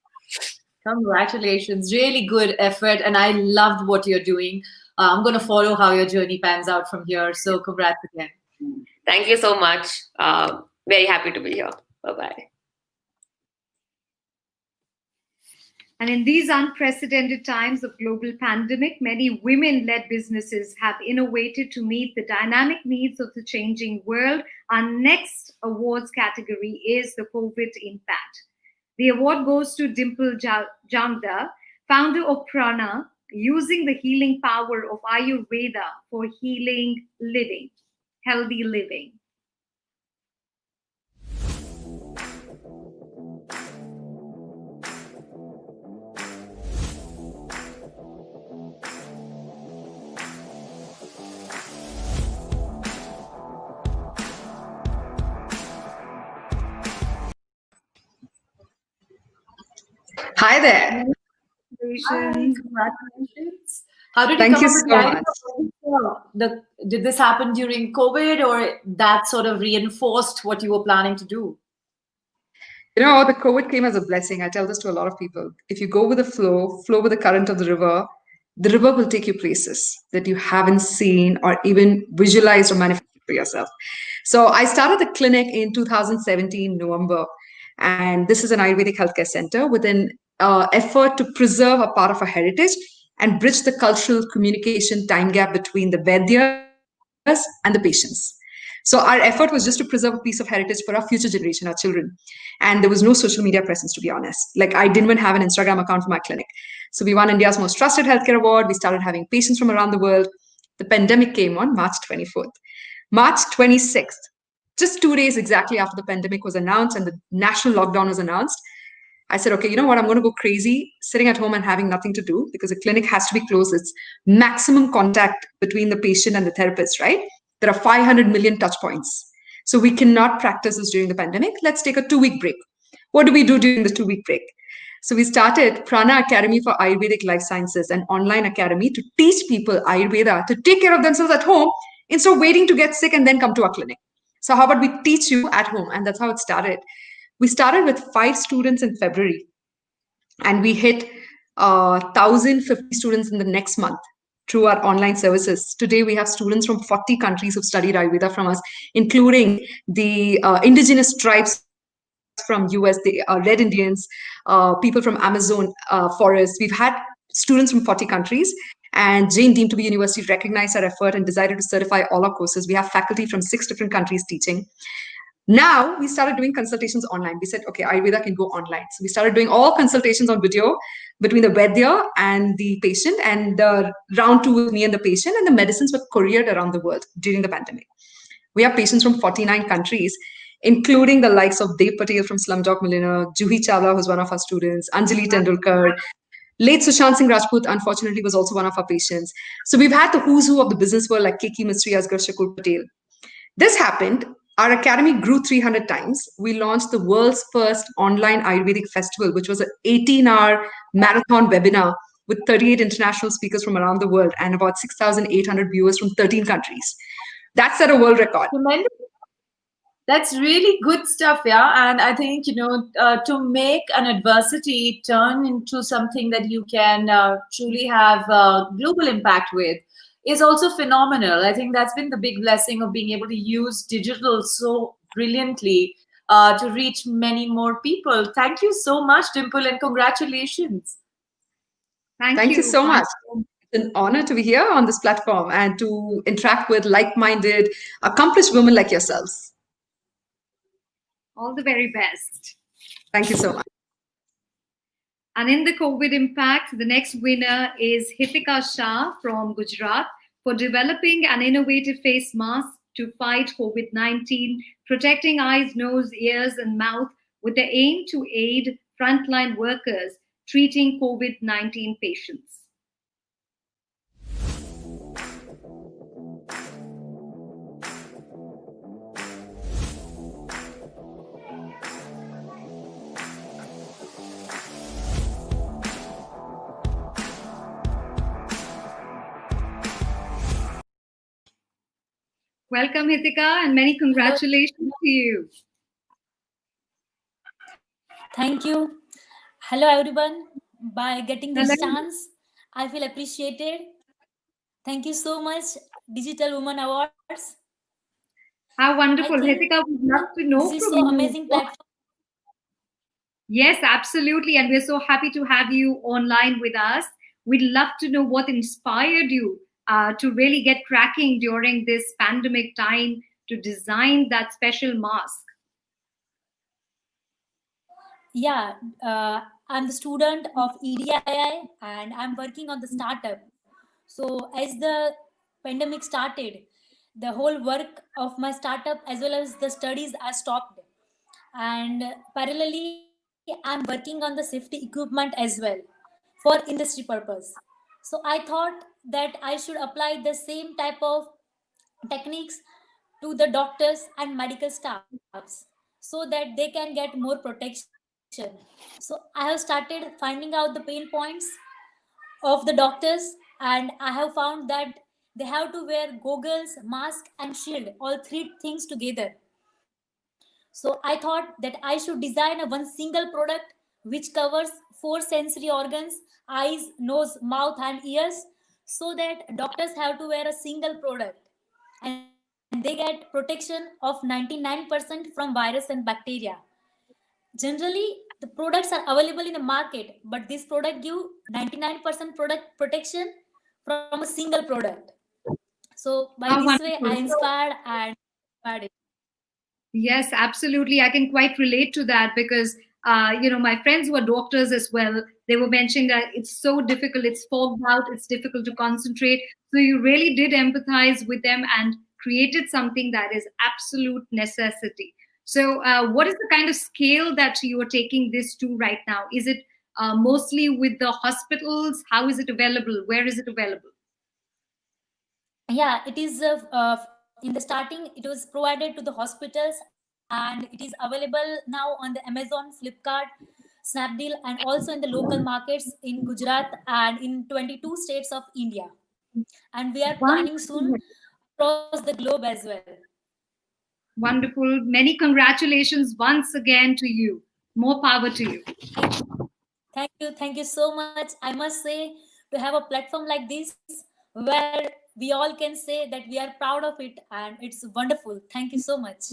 Congratulations. Really good effort. And I loved what you're doing. I'm going to follow how your journey pans out from here. So congrats again. Thank you so much. Very happy to be here. Bye-bye. And in these unprecedented times of global pandemic, many women-led businesses have innovated to meet the dynamic needs of the changing world. Our next awards category is the COVID impact. The award goes to Dimple Jangda, founder of Prana, using the healing power of Ayurveda for healing living, healthy living. Hi there. Congratulations. How did Thank you you come so up with the idea? Did this happen during COVID, or that sort of reinforced what you were planning to do? You know, the COVID came as a blessing. I tell this to a lot of people. If you go with the flow with the current of the river will take you places that you haven't seen or even visualized or manifested for yourself. So I started the clinic in 2017, November. And this is an Ayurvedic healthcare center with an effort to preserve a part of our heritage and bridge the cultural communication time gap between the Vaidyas and the patients. So our effort was just to preserve a piece of heritage for our future generation, our children. And there was no social media presence, to be honest. Like, I didn't even have an Instagram account for my clinic. So we won India's Most Trusted Healthcare Award. We started having patients from around the world. The pandemic came on March 24th. March 26th, just 2 days exactly after the pandemic was announced and the national lockdown was announced, I said, okay, you know what? I'm going to go crazy sitting at home and having nothing to do because the clinic has to be closed. It's maximum contact between the patient and the therapist, right? There are 500 million touch points. So we cannot practice this during the pandemic. Let's take a 2-week break. What do we do during the 2-week break? So we started Prana Academy for Ayurvedic Life Sciences, an online academy to teach people Ayurveda to take care of themselves at home instead of waiting to get sick and then come to our clinic. So how about we teach you at home? And that's how it started. We started with 5 students in February and we hit 1,050 students in the next month through our online services. Today, we have students from 40 countries who've studied Ayurveda from us, including the indigenous tribes from US, the Red Indians, people from Amazon forest. We've had students from 40 countries. And Jain Deemed to be University recognized our effort and decided to certify all our courses. We have faculty from 6 different countries teaching. Now we started doing consultations online. We said, okay, Ayurveda can go online. So we started doing all consultations on video between the Vaidya and the patient, and the round 2 with me and the patient, and the medicines were couriered around the world during the pandemic. We have patients from 49 countries, including the likes of Dev Patel from Slumdog Millionaire, Juhi Chawla, who's one of our students, Anjali Tendulkar, late Sushant Singh Rajput, unfortunately, was also one of our patients. So we've had the who's who of the business world like Keki Mistry, Asghar Shakur Patel. This happened Our academy grew 300 times. We launched the world's first online Ayurvedic festival, which was an 18-hour marathon webinar with 38 international speakers from around the world and about 6,800 viewers from 13 countries. That set a world record. Tremendous. That's really good stuff, yeah. And I think, to make an adversity turn into something that you can truly have global impact with is also phenomenal. I think that's been the big blessing of being able to use digital so brilliantly to reach many more people. Thank you so much, Dimple, and congratulations. Thank you so much. It's an honor to be here on this platform and to interact with like-minded, accomplished women like yourselves. All the very best. Thank you so much. And in the COVID impact, the next winner is Hithika Shah from Gujarat for developing an innovative face mask to fight COVID-19, protecting eyes, nose, ears, and mouth with the aim to aid frontline workers treating COVID-19 patients. Welcome, Hithika, and many congratulations to you. Thank you. Hello, everyone. By getting this Hello. chance, I feel appreciated. Thank you so much, Digital Women Awards. How wonderful. I think Hithika, we'd love to know this is from so you. amazing platform. Yes, absolutely. And we're so happy to have you online with us. We'd love to know what inspired you to really get cracking during this pandemic time to design that special mask. Yeah, I'm the student of EDII and I'm working on the startup. So as the pandemic started, the whole work of my startup as well as the studies are stopped. And parallelly, I'm working on the safety equipment as well for industry purpose. So I thought that I should apply the same type of techniques to the doctors and medical staffs so that they can get more protection. So I have started finding out the pain points of the doctors, and I have found that they have to wear goggles, mask, and shield, all three things together. So I thought that I should design a one single product which covers 4 sensory organs: eyes, nose, mouth, and ears, so that doctors have to wear a single product and they get protection of 99% from virus and bacteria. Generally, the products are available in the market, but this product give 99% product protection from a single product. So by How this way, I wonderful. inspired and inspired it. Yes, absolutely. I can quite relate to that because, my friends who are doctors as well, they were mentioning that it's so difficult, it's fogged out, it's difficult to concentrate. So you really did empathize with them and created something that is absolute necessity. So what is the kind of scale that you are taking this to right now? Is it mostly with the hospitals? How is it available? Where is it available? Yeah, it is in the starting, it was provided to the hospitals and it is available now on the Amazon, Flipkart, Snapdeal, and also in the local markets in Gujarat and in 22 states of India. And we are planning soon across the globe as well. Wonderful. Many congratulations once again to you. More power to you. Thank you. Thank you so much. I must say, to have a platform like this where we all can say that we are proud of it and it's wonderful. Thank you so much.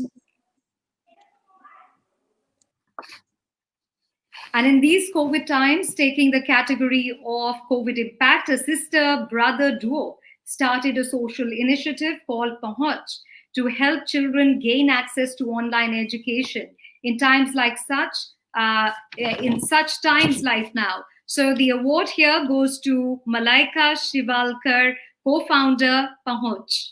And in these COVID times, taking the category of COVID impact, a sister-brother duo started a social initiative called Pahunch to help children gain access to online education in times like such, in such times like now. So the award here goes to Malaika Shivalkar, co-founder Pahunch.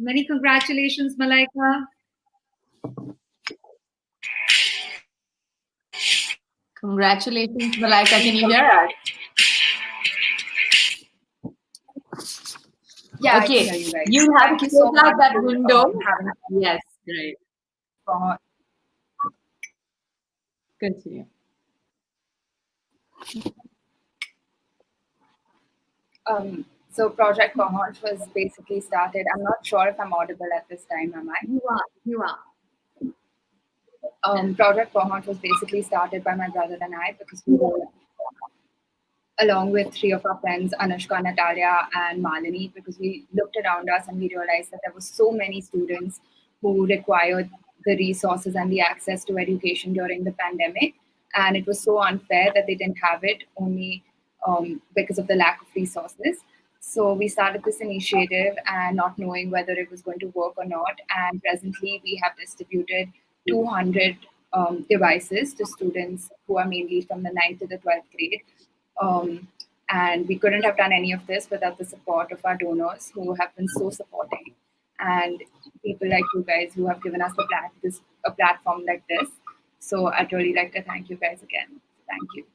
Many congratulations, Malaika. Congratulations, Malaika. Can you hear us? Yeah, I can Okay. hear you guys. You have Thank to you so close out much that for window. having Yes, great. for Continue. So Project Cohort was basically started. I'm not sure if I'm audible at this time, am I? You are. You are. Project Cohort was basically started by my brother and I because we were, along with three of our friends, Anushka, Natalia, and Malini, because we looked around us and we realized that there were so many students who required the resources and the access to education during the pandemic. And it was so unfair that they didn't have it only because of the lack of resources. So we started this initiative and not knowing whether it was going to work or not. And presently we have distributed 200 devices to students who are mainly from the 9th to the 12th grade. And we couldn't have done any of this without the support of our donors who have been so supporting, and people like you guys who have given us a platform like this. So I'd really like to thank you guys again. Thank you.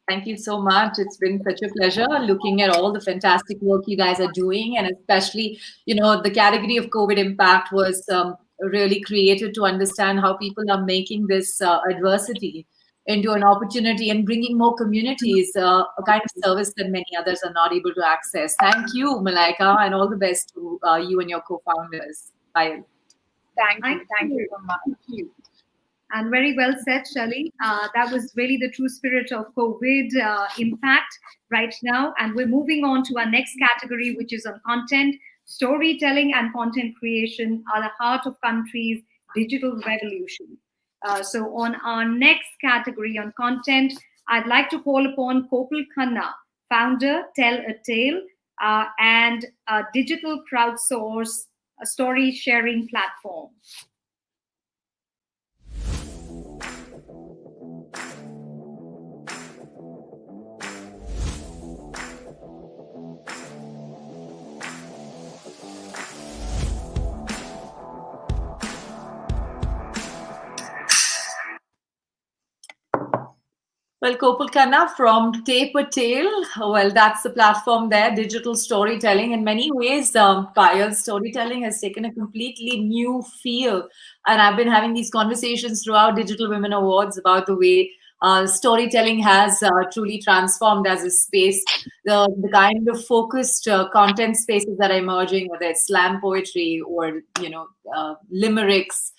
Thank you so much. It's been such a pleasure looking at all the fantastic work you guys are doing, and especially, the category of COVID impact was really created to understand how people are making this adversity into an opportunity and bringing more communities a kind of service that many others are not able to access. Thank you, Malaika, and all the best to you and your co-founders. Bye. Thank you so much. Thank you. And very well said, Shelly. That was really the true spirit of COVID impact right now. And we're moving on to our next category, which is on content. Storytelling and content creation are the heart of country's digital revolution. So on our next category on content, I'd like to call upon Kopal Khanna, founder, Tell a Tale, and a digital crowdsource story sharing platform. Well, Kopal Khanna from Tape a Tale. Well, that's the platform there, digital storytelling. In many ways, Payal, storytelling has taken a completely new feel. And I've been having these conversations throughout Digital Women Awards about the way storytelling has truly transformed as a space. The kind of focused content spaces that are emerging, whether it's slam poetry or, limericks,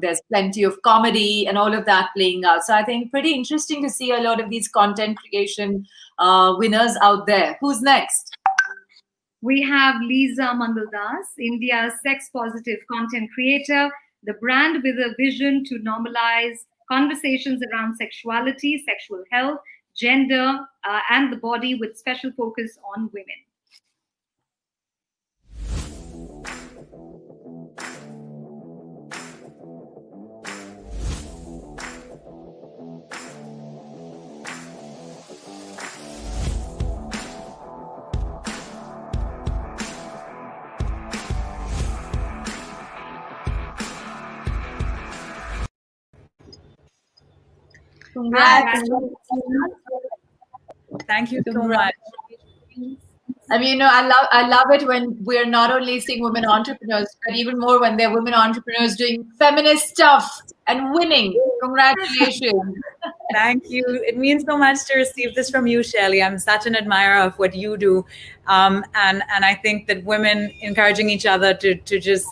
there's plenty of comedy and all of that playing out. So I think pretty interesting to see a lot of these content creation winners out there. Who's next? We have Lisa Mangaldas, India's sex-positive content creator, the brand with a vision to normalize conversations around sexuality, sexual health, gender, and the body with special focus on women. Congrats. Thank you so much. I mean, I love it when we're not only seeing women entrepreneurs, but even more when they're women entrepreneurs doing feminist stuff and winning. Congratulations. Thank you. It means so much to receive this from you, Shelly. I'm such an admirer of what you do. And I think that women encouraging each other to just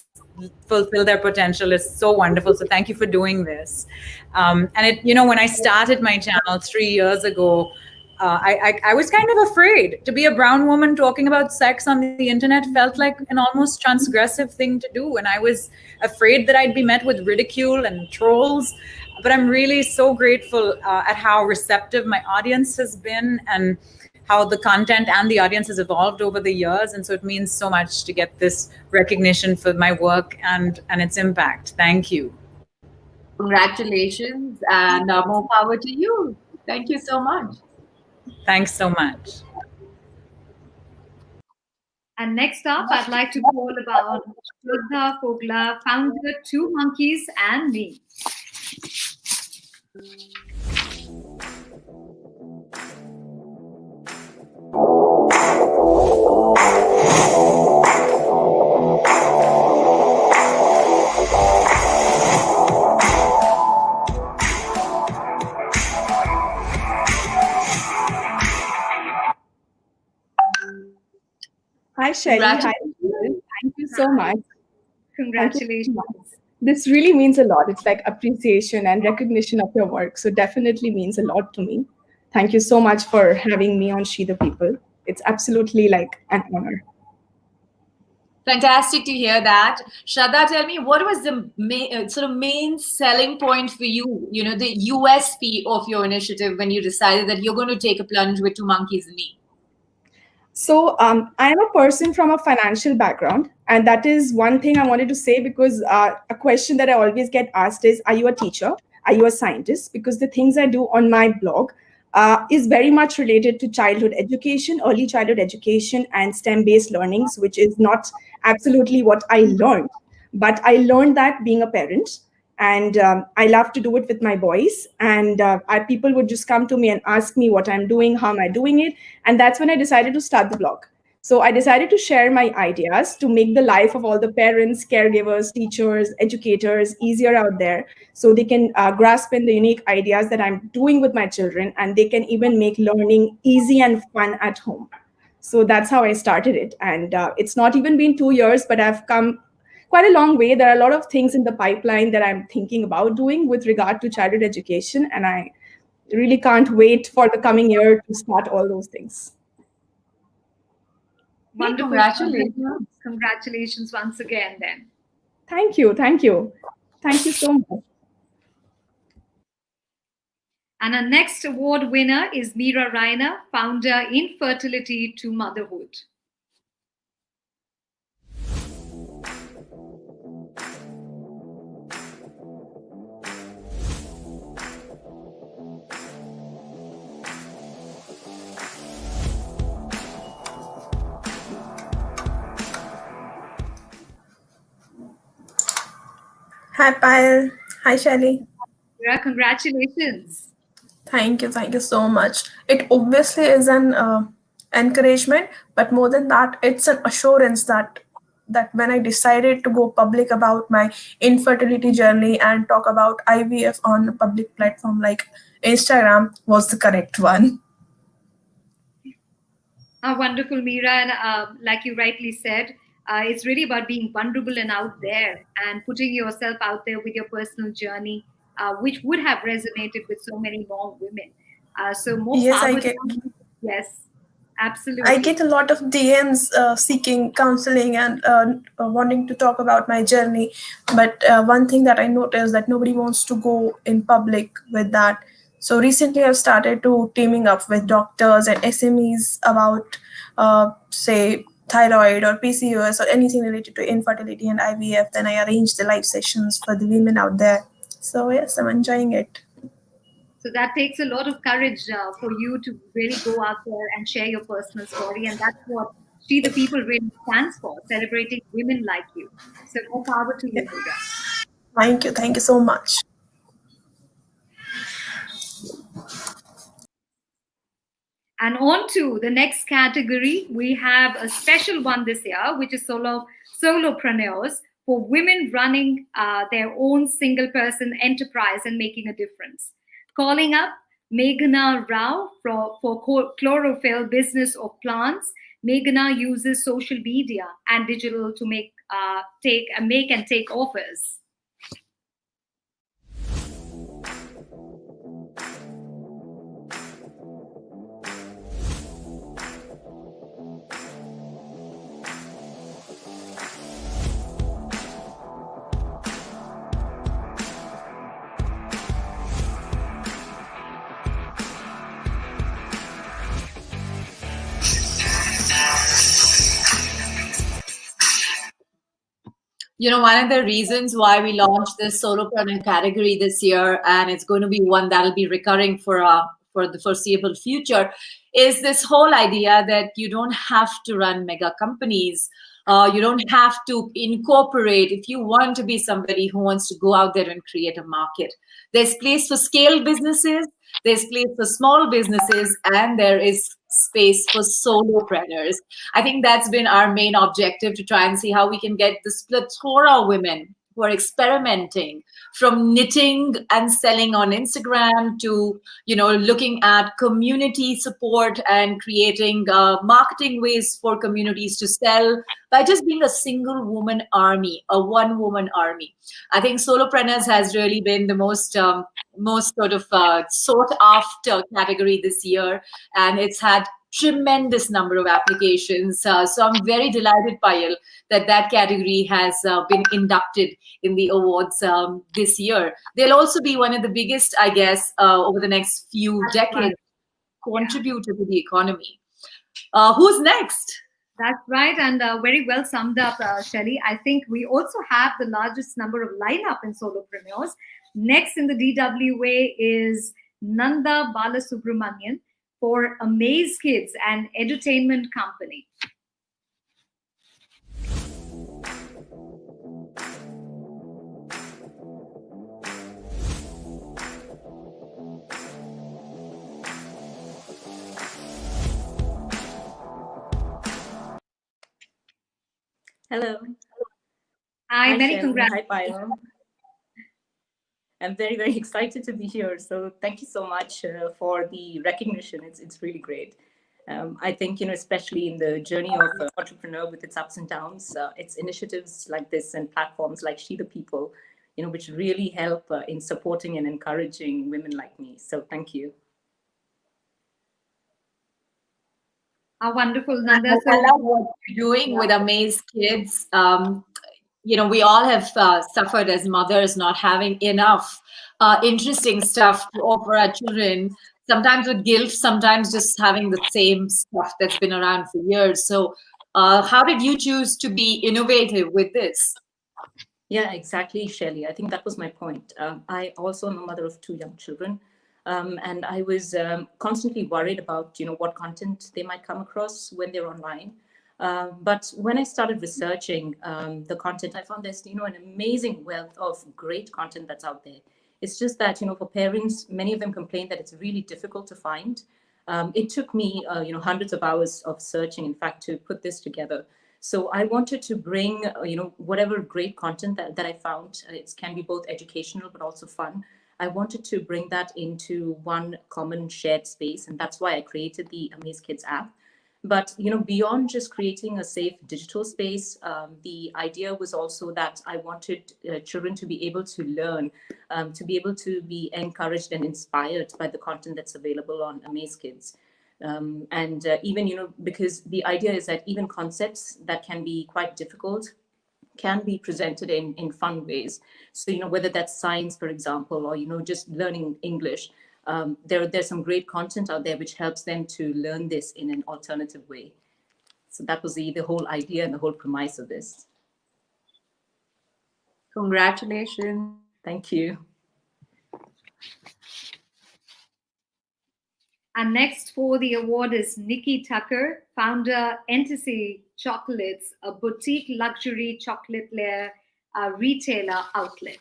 fulfill their potential is so wonderful. So thank you for doing this. And when I started my channel 3 years ago, I was kind of afraid. To be a brown woman talking about sex on the internet felt like an almost transgressive thing to do. And I was afraid that I'd be met with ridicule and trolls. But I'm really so grateful at how receptive my audience has been and how the content and the audience has evolved over the years. And so it means so much to get this recognition for my work and its impact. Thank you. Congratulations and more power to you. Thank you so much. Thanks so much. And next up, I'd like to call about Shraddha Fogla, founder Two Monkeys and Me. Hi, Shelly. Hi. Congratulations. Thank you so much. Congratulations. This really means a lot. It's like appreciation and recognition of your work. So definitely means a lot to me. Thank you so much for having me on She the People. It's absolutely like an honor. Fantastic to hear that. Shraddha, tell me, what was the main selling point for you, the USP of your initiative when you decided that you're going to take a plunge with Two Monkeys and Me? So I am a person from a financial background, and that is one thing I wanted to say, because a question that I always get asked is, are you a teacher? Are you a scientist? Because the things I do on my blog is very much related to childhood education, early childhood education, and STEM-based learnings, which is not absolutely what I learned. But I learned that being a parent. And I love to do it with my boys. And people would just come to me and ask me what I'm doing, how am I doing it? And that's when I decided to start the blog. So I decided to share my ideas to make the life of all the parents, caregivers, teachers, educators easier out there, so they can grasp in the unique ideas that I'm doing with my children, and they can even make learning easy and fun at home. So that's how I started it. And it's not even been 2 years, but I've come quite a long way. There are a lot of things in the pipeline that I'm thinking about doing with regard to childhood education, and I really can't wait for the coming year to start all those things. Wonderful. Congratulations. Congratulations once again then. Thank you. Thank you. Thank you so much. And our next award winner is Meera Raina, founder Infertility to Motherhood. Hi, Payal. Hi, Shelly. Yeah, congratulations. Thank you so much. It obviously is an encouragement, but more than that, it's an assurance that when I decided to go public about my infertility journey and talk about IVF on a public platform like Instagram was the correct one. Wonderful, Meera. And like you rightly said, it's really about being vulnerable and out there and putting yourself out there with your personal journey, which would have resonated with so many more women. So more Yes, power to you. Yes, absolutely. I get a lot of DMs seeking counseling and wanting to talk about my journey. But one thing that I noticed that nobody wants to go in public with that. So recently I've started to teaming up with doctors and SMEs about, say, thyroid or PCOS or anything related to infertility and IVF. Then I arrange the live sessions for the women out there. So yes, I'm enjoying it. So that takes a lot of courage for you to really go out there and share your personal story. And that's what She the People really stands for, celebrating women like you. So more power to you, Meera. Thank you so much. And on to the next category, we have a special one this year, which is solopreneurs, for women running their own single-person enterprise and making a difference. Calling up Meghna Rao for Chlorophyll Business of Plants. Meghna uses social media and digital to make and take offers. One of the reasons why we launched this solopreneur category this year, and it's going to be one that'll be recurring for for the foreseeable future, is this whole idea that you don't have to run mega companies. You don't have to incorporate if you want to be somebody who wants to go out there and create a market. There's place for scale businesses, there's place for small businesses, and there is space for solopreneurs. I think that's been our main objective, to try and see how we can get this plethora of women who are experimenting, from knitting and selling on Instagram to, looking at community support and creating marketing ways for communities to sell by just being a single woman army, a one woman army. I think solopreneurs has really been the most sort of sought after category this year, and it's had tremendous number of applications. So I'm very delighted, Payal, that category has been inducted in the awards this year. They'll also be one of the biggest, I guess, over the next few decades, contributor to the economy. Who's next? That's right, and very well summed up, Shelly. I think we also have the largest number of lineup in solopreneurs. Next in the DWA is Nanda Balasubramanian for Amaze Kids, an edutainment company. Hello. Hi, many Shelly. congrats. Hi, Payal. I'm very, very excited to be here. So thank you so much for the recognition. It's really great. I think, especially in the journey of an entrepreneur with its ups and downs, it's initiatives like this and platforms like She the People, which really help in supporting and encouraging women like me. So thank you. Wonderful, Nanda. I love what you're doing with Amaze Kids. We all have suffered as mothers not having enough interesting stuff to offer our children, sometimes with guilt, sometimes just having the same stuff that's been around for years. So how did you choose to be innovative with this? Yeah, exactly, Shelly. I think that was my point. I also am a mother of 2 young children. And I was constantly worried about, what content they might come across when they're online. But when I started researching the content, I found there's, an amazing wealth of great content that's out there. It's just that, for parents, many of them complain that it's really difficult to find. It took me, hundreds of hours of searching, in fact, to put this together. So I wanted to bring, whatever great content that I found. It can be both educational, but also fun. I wanted to bring that into one common shared space. And that's why I created the Amaze Kids app. But, beyond just creating a safe digital space, the idea was also that I wanted children to be able to learn, to be able to be encouraged and inspired by the content that's available on Amaze Kids. And even, because the idea is that even concepts that can be quite difficult can be presented in fun ways. So, whether that's science, for example, or, just learning English, there's some great content out there which helps them to learn this in an alternative way. So that was the whole idea and the whole premise of this. Congratulations. Thank you. And next for the award is Nikki Tucker, founder Entasy Chocolates, a boutique luxury chocolate layer retailer outlet.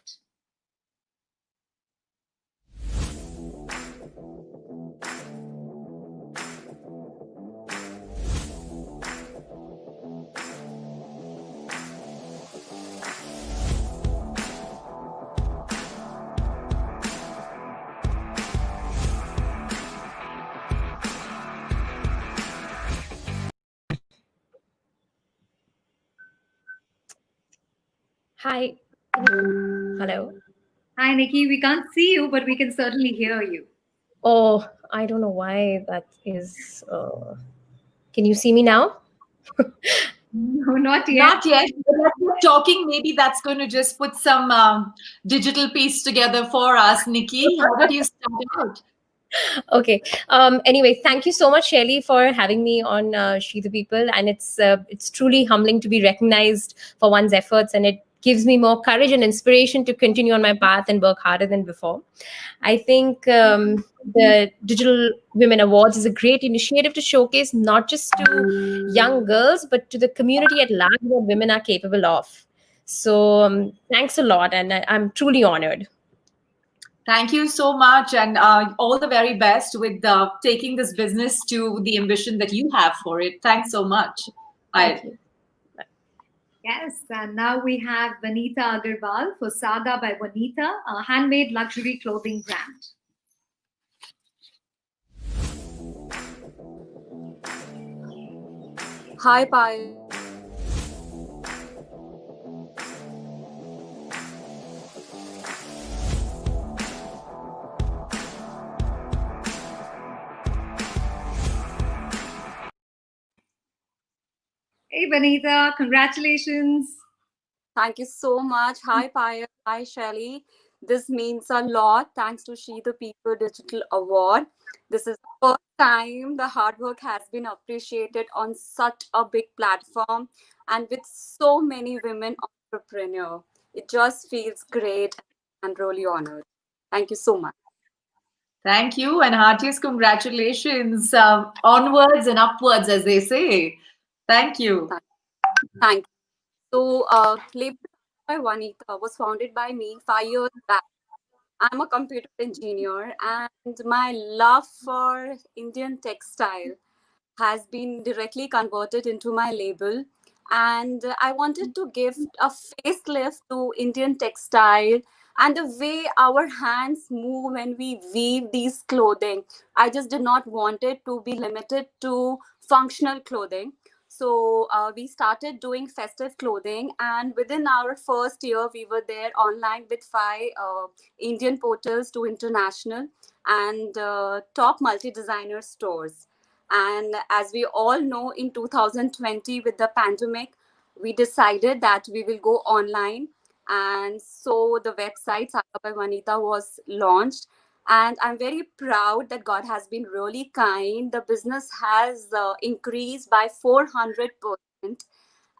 Hi. Hello. Hi, Nikki. We can't see you, but we can certainly hear you. Oh, I don't know why that is. Can you see me now? No, not yet. Not yet. But as we're talking, maybe that's going to just put some digital piece together for us. Nikki, how did you start out? Okay. Anyway, thank you so much, Shelly, for having me on She the People, and it's truly humbling to be recognized for one's efforts, and it gives me more courage and inspiration to continue on my path and work harder than before. I think the Digital Women Awards is a great initiative to showcase not just to young girls, but to the community at large what women are capable of. So thanks a lot, and I'm truly honored. Thank you so much, and all the very best with taking this business to the ambition that you have for it. Thanks so much. Thank you. Yes, and now we have Vanita Agarwal for Saga by Vanita, a handmade luxury clothing brand. Hi, Payal. Hey, Vanita, congratulations. Thank you so much. Hi, Payal. Hi, Shelly. This means a lot. Thanks to She the People Digital Award. This is the first time the hard work has been appreciated on such a big platform and with so many women entrepreneurs. It just feels great and really honored. Thank you so much. Thank you, and heartiest congratulations. Onwards and upwards, as they say. Thank you. Thank you. So, Label by Vanita was founded by me 5 years back. I'm a computer engineer, and my love for Indian textile has been directly converted into my label. And I wanted to give a facelift to Indian textile and the way our hands move when we weave these clothing. I just did not want it to be limited to functional clothing. So we started doing festive clothing, and within our first year, we were there online with 5 Indian portals to international and top multi-designer stores. And as we all know, in 2020, with the pandemic, we decided that we will go online. And so the website Saga by Vanita was launched. And I'm very proud that God has been really kind. The business has increased by 400%.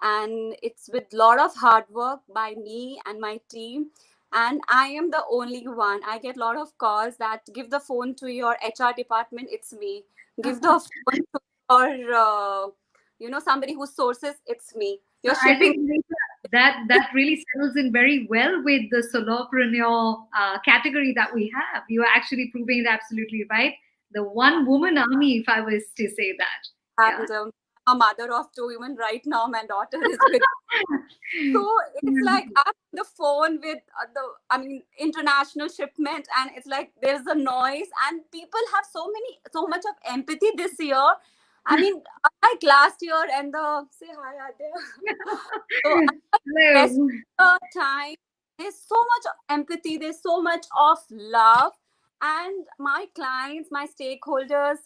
And it's with a lot of hard work by me and my team. And I am the only one. I get a lot of calls that give the phone to your HR department, it's me. Give the phone to your, somebody who sources, it's me. You're I think shipping. that really settles in very well with the solopreneur category that we have. You are actually proving it absolutely right. The one woman army, if I was to say that. And a mother of 2 women right now. My daughter is with so it's like I'm on the phone with international shipment, and it's like there's a noise, and people have so much of empathy this year. I mean, like last year, and say hi, Adya. So rest of the time, there's so much of empathy, there's so much of love, and my clients, my stakeholders,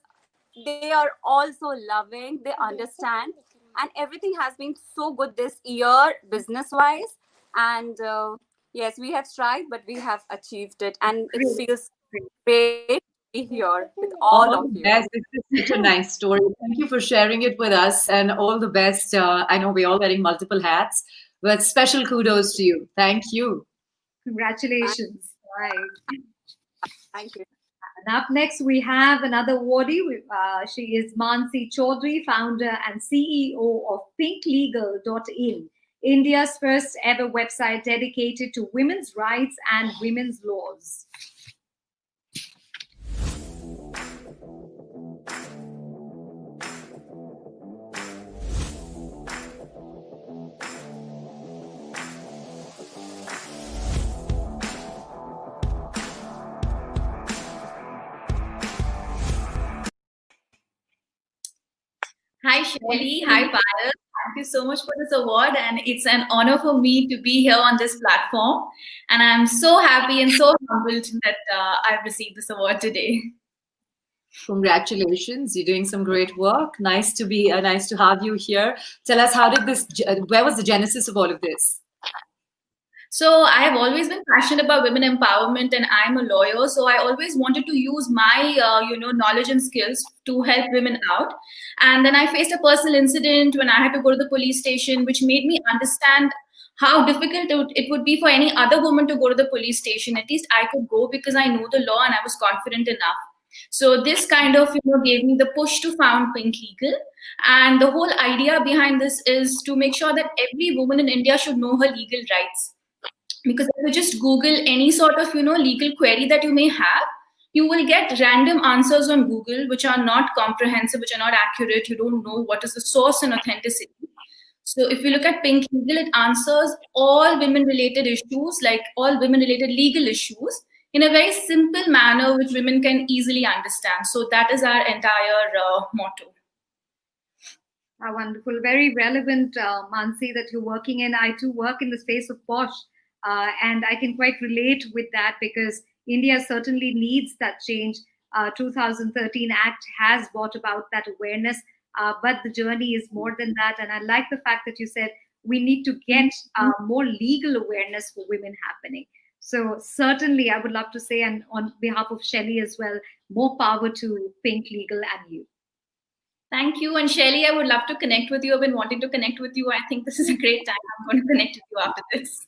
they are also loving, they understand, and everything has been so good this year business wise. And yes, we have strived, but we have achieved it, and it feels great to be here with all of you. Yes, this is such a nice story. Thank you for sharing it with us, and all the best. I know we're all wearing multiple hats, but special kudos to you. Thank you. Congratulations. Right. Thank you. And up next, we have another awardee. She is Mansi Chaudhary, founder and CEO of pinklegal.in, India's first ever website dedicated to women's rights and women's laws. Hi, Shelly. Hi, Payal. Thank you so much for this award. And it's an honor for me to be here on this platform. And I'm so happy and so humbled that I've received this award today. Congratulations. You're doing some great work. Nice to have you here. Tell us, where was the genesis of all of this? So I have always been passionate about women empowerment, and I'm a lawyer. So I always wanted to use my, knowledge and skills to help women out. And then I faced a personal incident when I had to go to the police station, which made me understand how difficult it would be for any other woman to go to the police station. At least I could go because I know the law and I was confident enough. So this kind of gave me the push to found Pink Legal. And the whole idea behind this is to make sure that every woman in India should know her legal rights. Because if you just Google any sort of legal query that you may have, you will get random answers on Google which are not comprehensive, which are not accurate. You don't know what is the source and authenticity. So if you look at Pink Legal, it answers all women-related issues, like all women-related legal issues, in a very simple manner which women can easily understand. So that is our entire motto. Wonderful. Very relevant, Mansi, that you're working in. I too work in the space of POSH, and I can quite relate with that because India certainly needs that change. 2013 Act has brought about that awareness, but the journey is more than that. And I like the fact that you said we need to get more legal awareness for women happening. So certainly I would love to say, and on behalf of Shelly as well, more power to Pink Legal and you. Thank you. And Shelly, I would love to connect with you. I've been wanting to connect with you. I think this is a great time. I'm going to connect with you after this.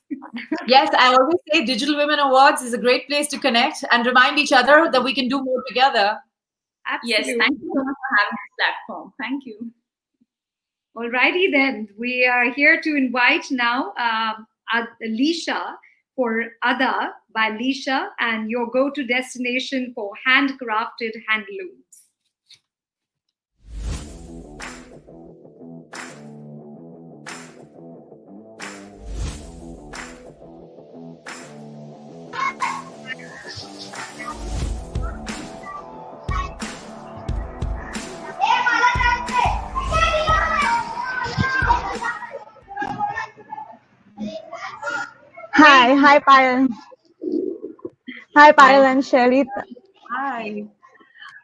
Yes, I always say Digital Women Awards is a great place to connect and remind each other that we can do more together. Yes, thank you so much for having this platform. Thank you. All righty then. We are here to invite now Alicia for Ada by Alicia and your go-to destination for handcrafted handlooms. Hi, Payal. Hi, Payal and Shelly. Hi.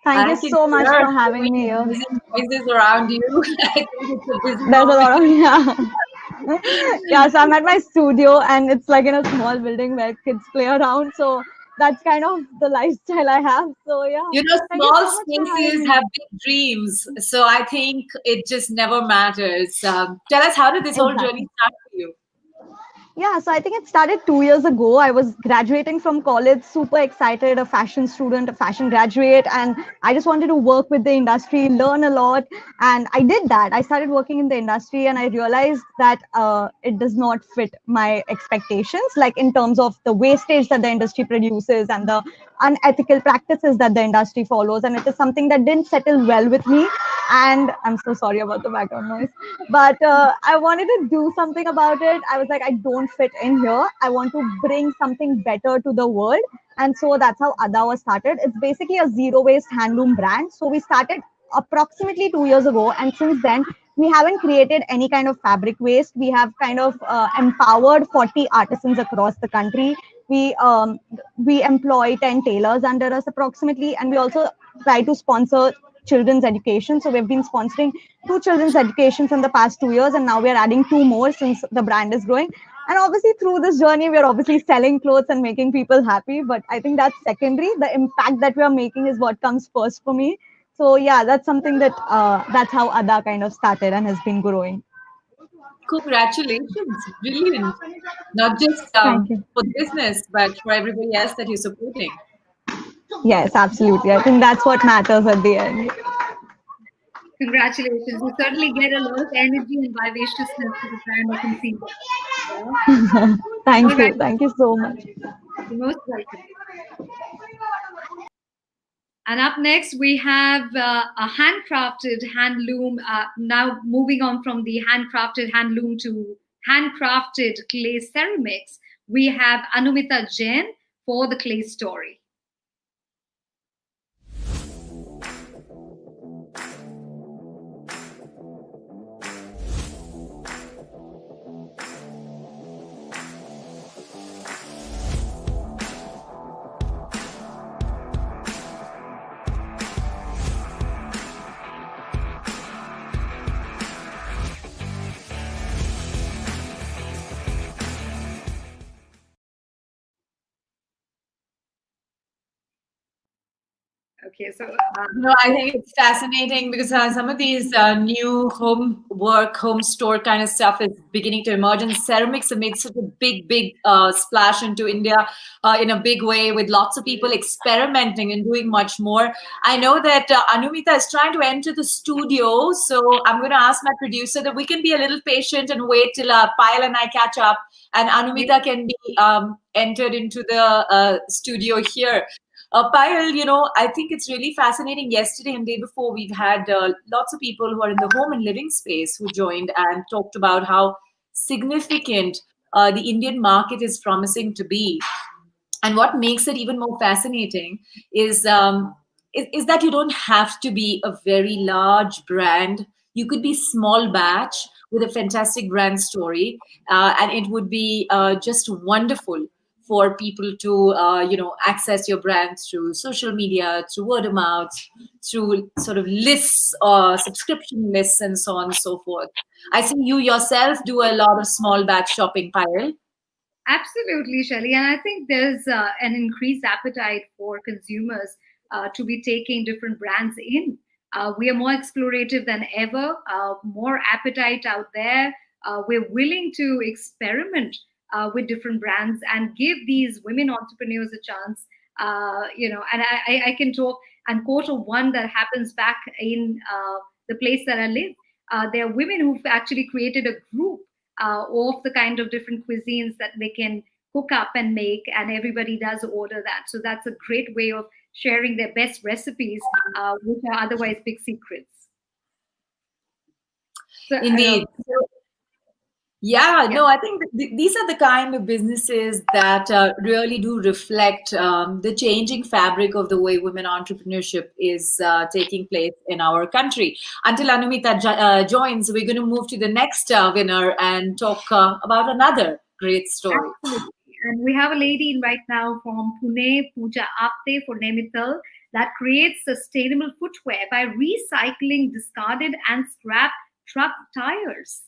Thank you so much for having me here. Voices around you. I think it's a busy There's a lot of yeah. So I'm at my studio, and it's like in a small building where kids play around. So that's kind of the lifestyle I have. So yeah. Small spaces have big dreams. So I think it just never matters. Tell us, how did this whole journey start for you? Yeah, so I think it started 2 years ago. I was graduating from college, super excited, a fashion student, a fashion graduate, and I just wanted to work with the industry, learn a lot. And I did that. I started working in the industry and I realized that it does not fit my expectations, like in terms of the wastage that the industry produces and the unethical practices that the industry follows. And it is something that didn't settle well with me. And I'm so sorry about the background noise, but I wanted to do something about it. I was like, I don't fit in here. I want to bring something better to the world. And so that's how Ada was started. It's basically a zero waste handloom brand. So we started approximately 2 years ago. And since then, we haven't created any kind of fabric waste. We have kind of empowered 40 artisans across the country. We employ 10 tailors under us approximately. And we also try to sponsor children's education. So we've been sponsoring 2 children's educations in the past 2 years, and now we're adding 2 more since the brand is growing. And obviously through this journey, we're obviously selling clothes and making people happy, but I think that's secondary. The impact that we are making is what comes first for me. So yeah, that's something that that's how Ada kind of started and has been growing. Congratulations, brilliant. Not just for business, but for everybody else that you're supporting. Yes, absolutely. I think that's what matters at the end. Congratulations. You certainly get a lot of energy and vivaciousness to the brand. I can see that. Thank you. Thank you so much. You're most welcome. And up next, we have a handcrafted handloom. Now moving on from the handcrafted handloom to handcrafted clay ceramics, we have Anumita Jain for the clay story. Okay, so No, I think it's fascinating because some of these new home store kind of stuff is beginning to emerge, and ceramics have made such a big splash into India in a big way, with lots of people experimenting and doing much more. I know that Anumita is trying to enter the studio, so I'm going to ask my producer that we can be a little patient and wait till Payal and I catch up, and Anumita can be entered into the studio here. Payal, I think it's really fascinating. Yesterday and day before, we've had lots of people who are in the home and living space who joined and talked about how significant the Indian market is promising to be. And what makes it even more fascinating is that you don't have to be a very large brand. You could be small batch with a fantastic brand story, and it would be just wonderful for people to access your brand through social media, through word of mouth, through sort of lists or subscription lists, and so on and so forth. I think you yourself do a lot of small batch shopping, Payal. Absolutely, Shelly. And I think there's an increased appetite for consumers to be taking different brands in. We are more explorative than ever, more appetite out there. We're willing to experiment with different brands and give these women entrepreneurs a chance. And I can talk and quote one that happens back in the place that I live. There are women who've actually created a group of the kind of different cuisines that they can cook up and make, and everybody does order that. So that's a great way of sharing their best recipes, which are otherwise big secrets. So, Indeed. No, I think these are the kind of businesses that really do reflect the changing fabric of the way women entrepreneurship is taking place in our country. Until Anumita joins, we're going to move to the next winner and talk about another great story. Absolutely. And we have a lady in right now from Pune, Pooja Apte for Nemital, that creates sustainable footwear by recycling discarded and scrap truck tires.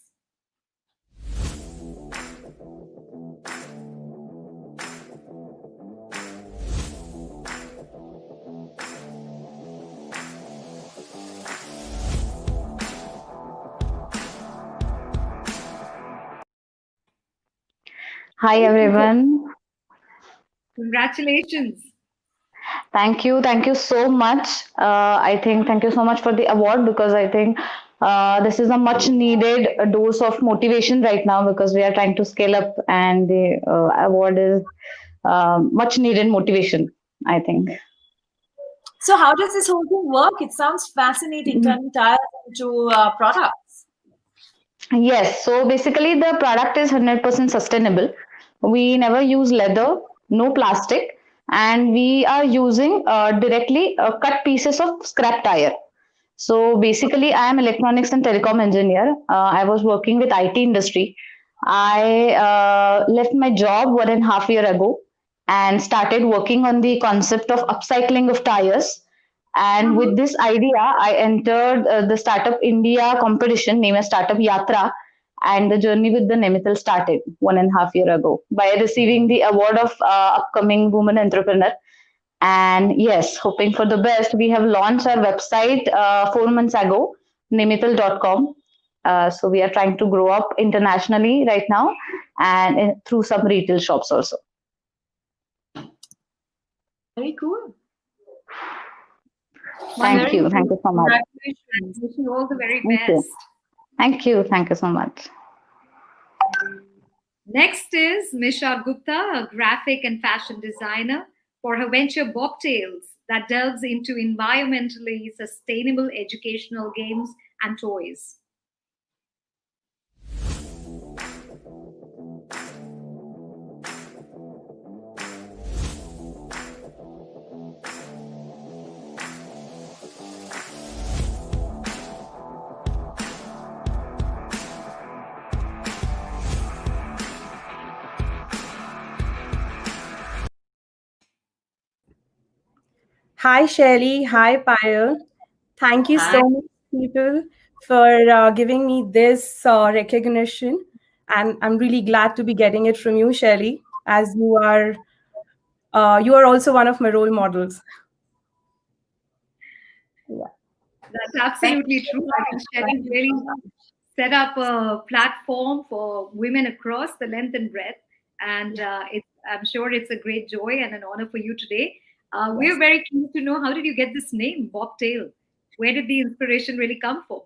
Hi, everyone. Congratulations. Thank you. Thank you so much. Thank you so much for the award, because I think this is a much needed dose of motivation right now, because we are trying to scale up, and the award is much needed motivation, I think. So how does this whole thing work? It sounds fascinating, turning tires into products. Yes. So basically the product is 100% sustainable. We never use leather, no plastic, and we are using directly cut pieces of scrap tire. So basically, I am electronics and telecom engineer. I was working with IT industry. I left my job 1.5 years ago and started working on the concept of upcycling of tires. And with this idea, I entered the Startup India competition named as Startup Yatra. And the journey with the Nemital started 1.5 years ago by receiving the award of upcoming woman entrepreneur. And yes, hoping for the best, we have launched our website 4 months ago, nemital.com. So we are trying to grow up internationally right now, and through some retail shops also. Very cool. Thank you. Thank you so much. Congratulations. Wish you all the very Thank you. best. Thank you. Thank you so much. Next is Misha Gupta, a graphic and fashion designer, for her venture Bobtails that delves into environmentally sustainable educational games and toys. Hi, Shelly. Hi, Payal. Thank you so much, people, for giving me this recognition. And I'm really glad to be getting it from you, Shelly, as you are also one of my role models. That's absolutely true. I think Shelly's really set up a platform for women across the length and breadth, and I'm sure it's a great joy and an honor for you today. We're very keen to know, how did you get this name, Bobtail? Where did the inspiration really come from?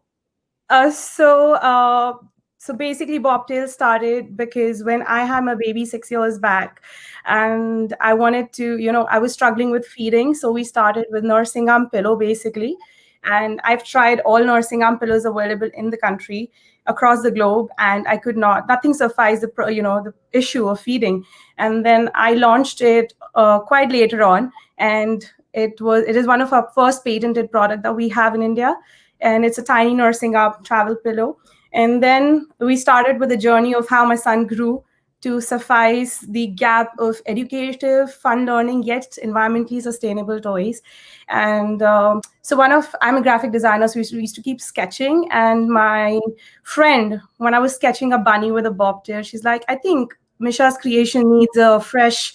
So basically, Bobtail started because when I had my baby 6 years back, and I wanted to, I was struggling with feeding, so we started with nursing arm pillow basically, and I've tried all nursing arm pillows available in the country across the globe, and I could nothing sufficed the issue of feeding, and then I launched it quite later on, and it is one of our first patented product that we have in India. And it's a tiny nursing up travel pillow. And then we started with a journey of how my son grew to suffice the gap of educative, fun learning, yet environmentally sustainable toys. And I'm a graphic designer, so we used to keep sketching. And my friend, when I was sketching a bunny with a bobtail, she's like, I think Misha's creation needs a fresh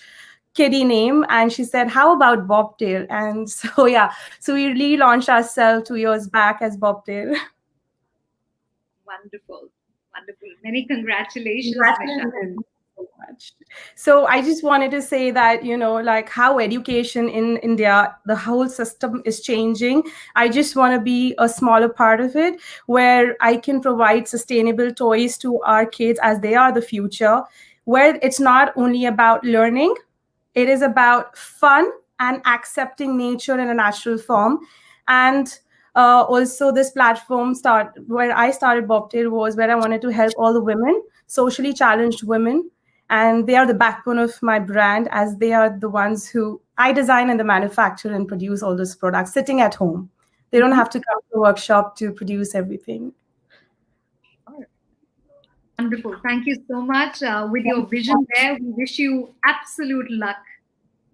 kitty name, and she said, how about Bobtail? And so we relaunched ourselves 2 years back as Bobtail. Wonderful. Many congratulations. So much. So I just wanted to say that, like how education in India, the whole system is changing. I just want to be a smaller part of it, where I can provide sustainable toys to our kids as they are the future, where it's not only about learning, it is about fun and accepting nature in a natural form. And also this platform where I started Bobtail was where I wanted to help all the women, socially challenged women. And they are the backbone of my brand, as they are the ones who I design and the manufacture and produce all those products sitting at home. They don't have to come to the workshop to produce everything. Wonderful. Thank you so much. With your vision there, we wish you absolute luck.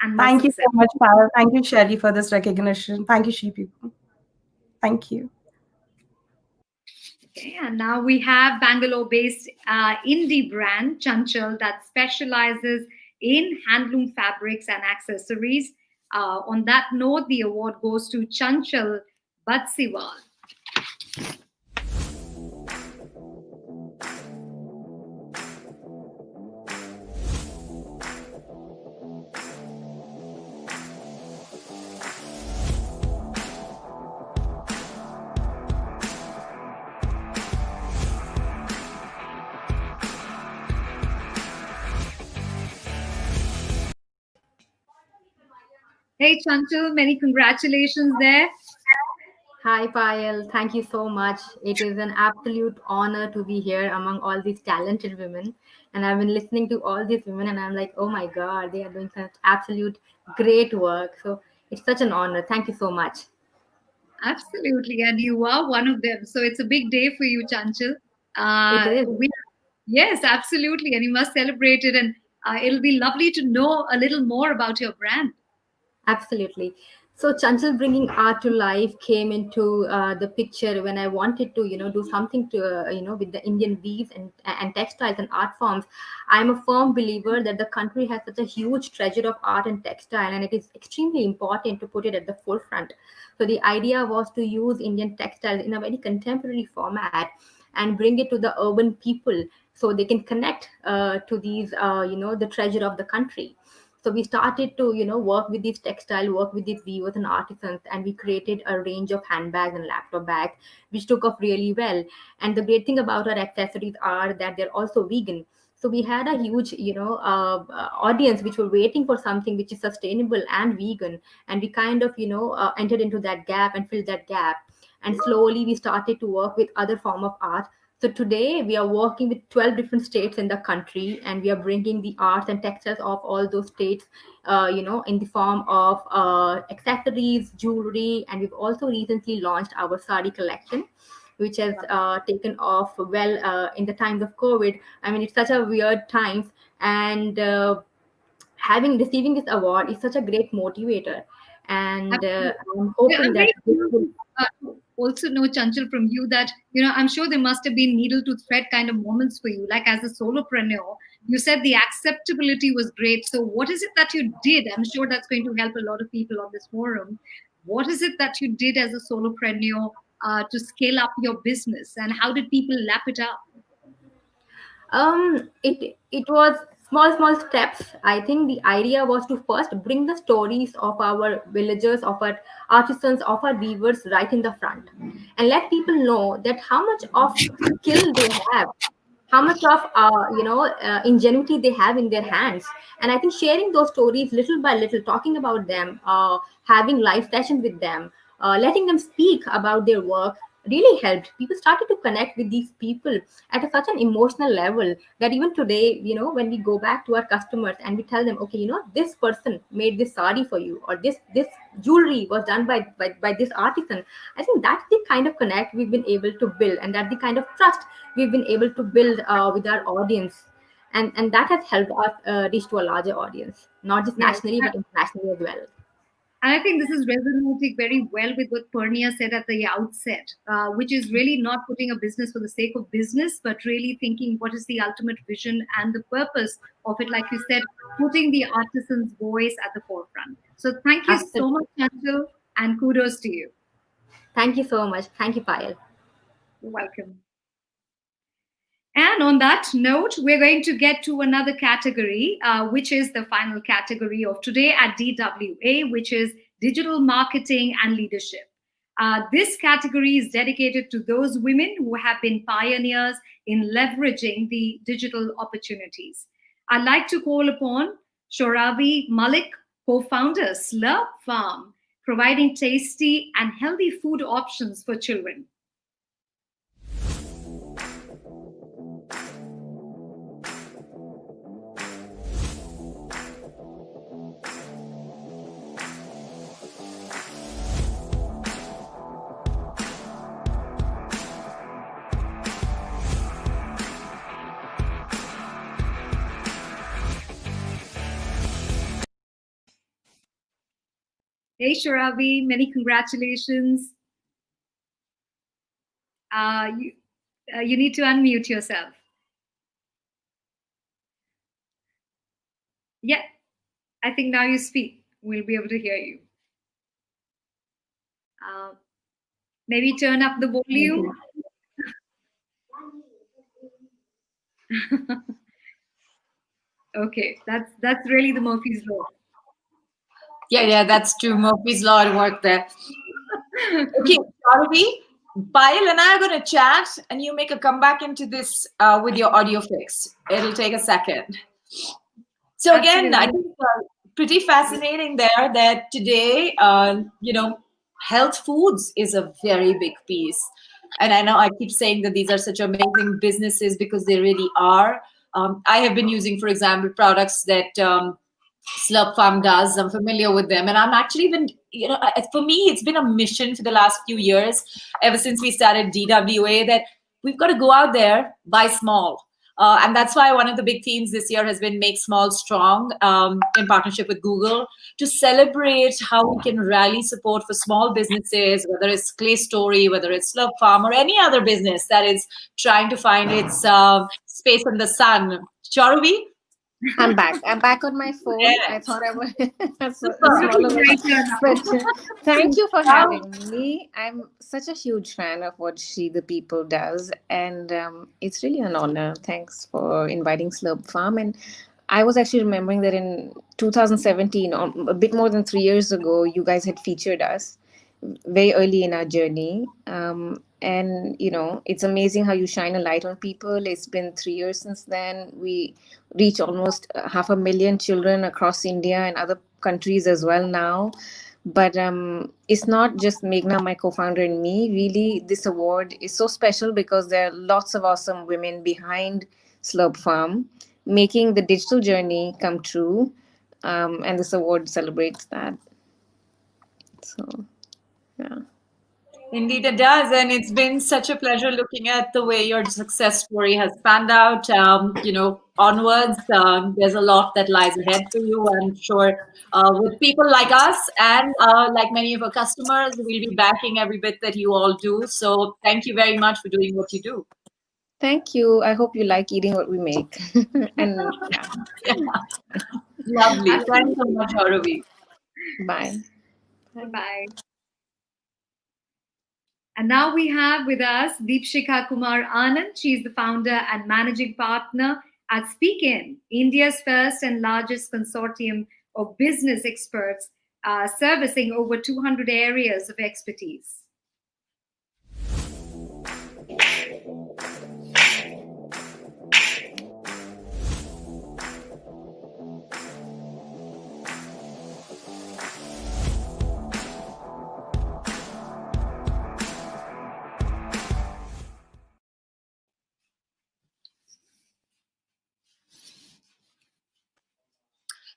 And thank you so much, Payal. Thank you, Shelly, for this recognition. Thank you, She People. Thank you. Okay, and now we have Bangalore-based indie brand Chanchal that specializes in handloom fabrics and accessories. On that note, the award goes to Chanchal Batsiwal. Hey Chanchal, many congratulations there. Hi Payal, thank you so much. It is an absolute honor to be here among all these talented women. And I've been listening to all these women and I'm like, oh my God, they are doing such absolute great work. So it's such an honor. Thank you so much. Absolutely. And you are one of them. So it's a big day for you, Chanchal. It is. Yes, absolutely. And you must celebrate it. And it'll be lovely to know a little more about your brand. Absolutely. So Chanchal bringing art to life came into the picture when I wanted to, do something to, with the Indian weaves and textiles and art forms. I'm a firm believer that the country has such a huge treasure of art and textile, and it is extremely important to put it at the forefront. So the idea was to use Indian textiles in a very contemporary format and bring it to the urban people so they can connect to these, the treasure of the country. So we started to, work with these textile, work with these weavers and artisans, and we created a range of handbags and laptop bags, which took off really well. And the great thing about our accessories are that they're also vegan. So we had a huge, audience which were waiting for something which is sustainable and vegan. And we kind of, entered into that gap and filled that gap. And slowly we started to work with other form of art. So today we are working with 12 different states in the country, and we are bringing the arts and textiles of all those states, in the form of accessories, jewelry, and we've also recently launched our sari collection, which has taken off well in the times of COVID. I mean, it's such a weird times, and receiving this award is such a great motivator. And I'm hoping that also know, Chanchal, from you that, I'm sure there must have been needle to thread kind of moments for you. Like as a solopreneur, you said the acceptability was great. So what is it that you did? I'm sure that's going to help a lot of people on this forum What is it that you did as a solopreneur to scale up your business, and how did people lap it up? It was small steps. I think the idea was to first bring the stories of our villagers, of our artisans, of our weavers right in the front, and let people know that how much of skill they have, how much of ingenuity they have in their hands. And I think sharing those stories little by little, talking about them, having live sessions with them, letting them speak about their work really helped. People started to connect with these people at such an emotional level that even today, when we go back to our customers and we tell them, okay, this person made this sari for you, or this jewelry was done by this artisan. I think that's the kind of connect we've been able to build, and that's the kind of trust we've been able to build with our audience, and that has helped us reach to a larger audience, not just nationally but internationally as well. And I think this is resonating very well with what Purnia said at the outset, which is really not putting a business for the sake of business, but really thinking what is the ultimate vision and the purpose of it. Like you said, putting the artisan's voice at the forefront. So thank you so much, Chanchal, and kudos to you. Thank you so much. Thank you, Payal. You're welcome. And on that note, we're going to get to another category, which is the final category of today at DWA, which is digital marketing and leadership. This category is dedicated to those women who have been pioneers in leveraging the digital opportunities. I'd like to call upon Shoravi Malik, co-founder Slurp Farm, providing tasty and healthy food options for children. Hey, Shoravi, many congratulations. You need to unmute yourself. Yeah, I think now you speak. We'll be able to hear you. Maybe turn up the volume. Okay, that's really the Murphy's Law. Yeah, that's true. Murphy's Law at work there. Okay, Shoravi, Payal and I are going to chat, and you make a comeback into this with your audio fix. It'll take a second. So again, I think pretty fascinating there that today, health foods is a very big piece. And I know I keep saying that these are such amazing businesses because they really are. I have been using, for example, products that Slurp Farm does. I'm familiar with them. And I'm actually been, for me, it's been a mission for the last few years, ever since we started DWA, that we've got to go out there, buy small. And that's why one of the big themes this year has been Make Small Strong, in partnership with Google, to celebrate how we can rally support for small businesses, whether it's Clay Story, whether it's Slurp Farm, or any other business that is trying to find its space in the sun. Shoravi? I'm back on my phone. Yeah. I thought I would. But thank you for having me. I'm such a huge fan of what She the People does, and it's really an honor. Thanks for inviting Slurp Farm. And I was actually remembering that in 2017, a bit more than 3 years ago, you guys had featured us very early in our journey. And, it's amazing how you shine a light on people. It's been 3 years since then. We reach almost 500,000 children across India and other countries as well now. But it's not just Meghna, my co-founder, and me. Really, this award is so special because there are lots of awesome women behind Slurp Farm making the digital journey come true. And this award celebrates that. So, yeah. Indeed, it does. And it's been such a pleasure looking at the way your success story has panned out, onwards. There's a lot that lies ahead for you. I'm sure with people like us and like many of our customers, we'll be backing every bit that you all do. So thank you very much for doing what you do. Thank you. I hope you like eating what we make. And yeah. Lovely. Thanks so much, Shoravi. Bye. Bye. And now we have with us Deepshikha Kumar Anand. She is the founder and managing partner at SpeakIn, India's first and largest consortium of business experts servicing over 200 areas of expertise.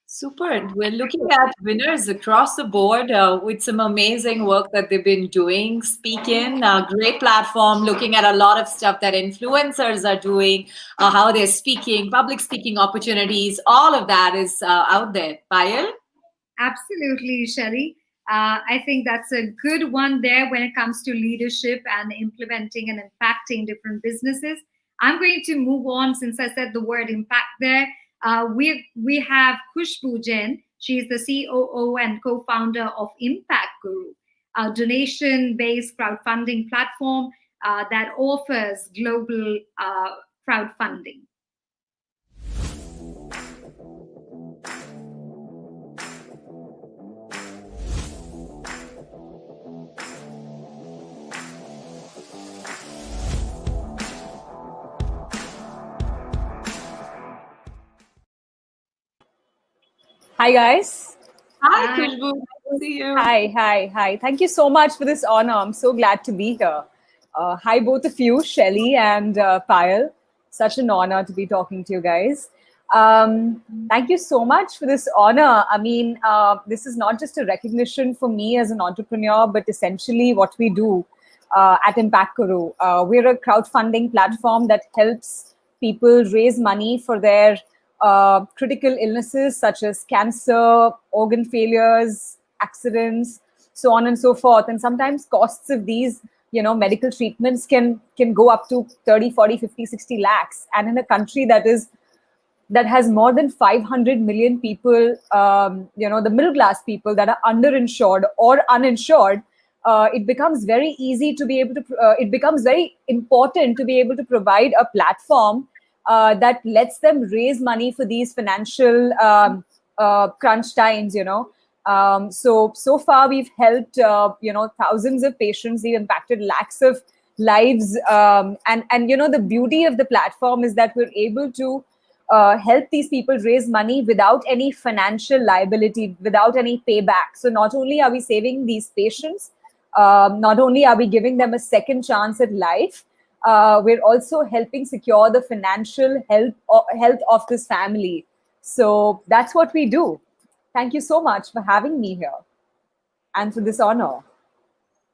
Super. And we're looking at winners across the board with some amazing work that they've been doing. SpeakIn, a great platform, looking at a lot of stuff that influencers are doing, how they're speaking, public speaking opportunities, all of that is out there. Payal? Absolutely, Shelly. I think that's a good one there when it comes to leadership and implementing and impacting different businesses. I'm going to move on since I said the word impact there. We have Khushbu Jain. She is the COO and co-founder of Impact Guru, a donation-based crowdfunding platform that offers global crowdfunding. Hi, guys. Hi, Khushbu. Nice to see you. Hi. Thank you so much for this honor. I'm so glad to be here. Hi, both of you, Shelly and Payal. Such an honor to be talking to you guys. Thank you so much for this honor. I mean, this is not just a recognition for me as an entrepreneur, but essentially what we do at Impact Guru. We're a crowdfunding platform that helps people raise money for their critical illnesses such as cancer, organ failures, accidents, so on and so forth. And sometimes costs of these, medical treatments can go up to 30, 40, 50, 60 lakhs. And in a country that has more than 500 million people, the middle class people that are underinsured or uninsured, it becomes very easy to be able to, it becomes very important to be able to provide a platform that lets them raise money for these financial crunch times, So far we've helped, thousands of patients. We've impacted lakhs of lives. And the beauty of the platform is that we're able to help these people raise money without any financial liability, without any payback. So not only are we saving these patients, not only are we giving them a second chance at life, we're also helping secure the financial health of this family. So that's what we do. Thank you so much for having me here and for this honor.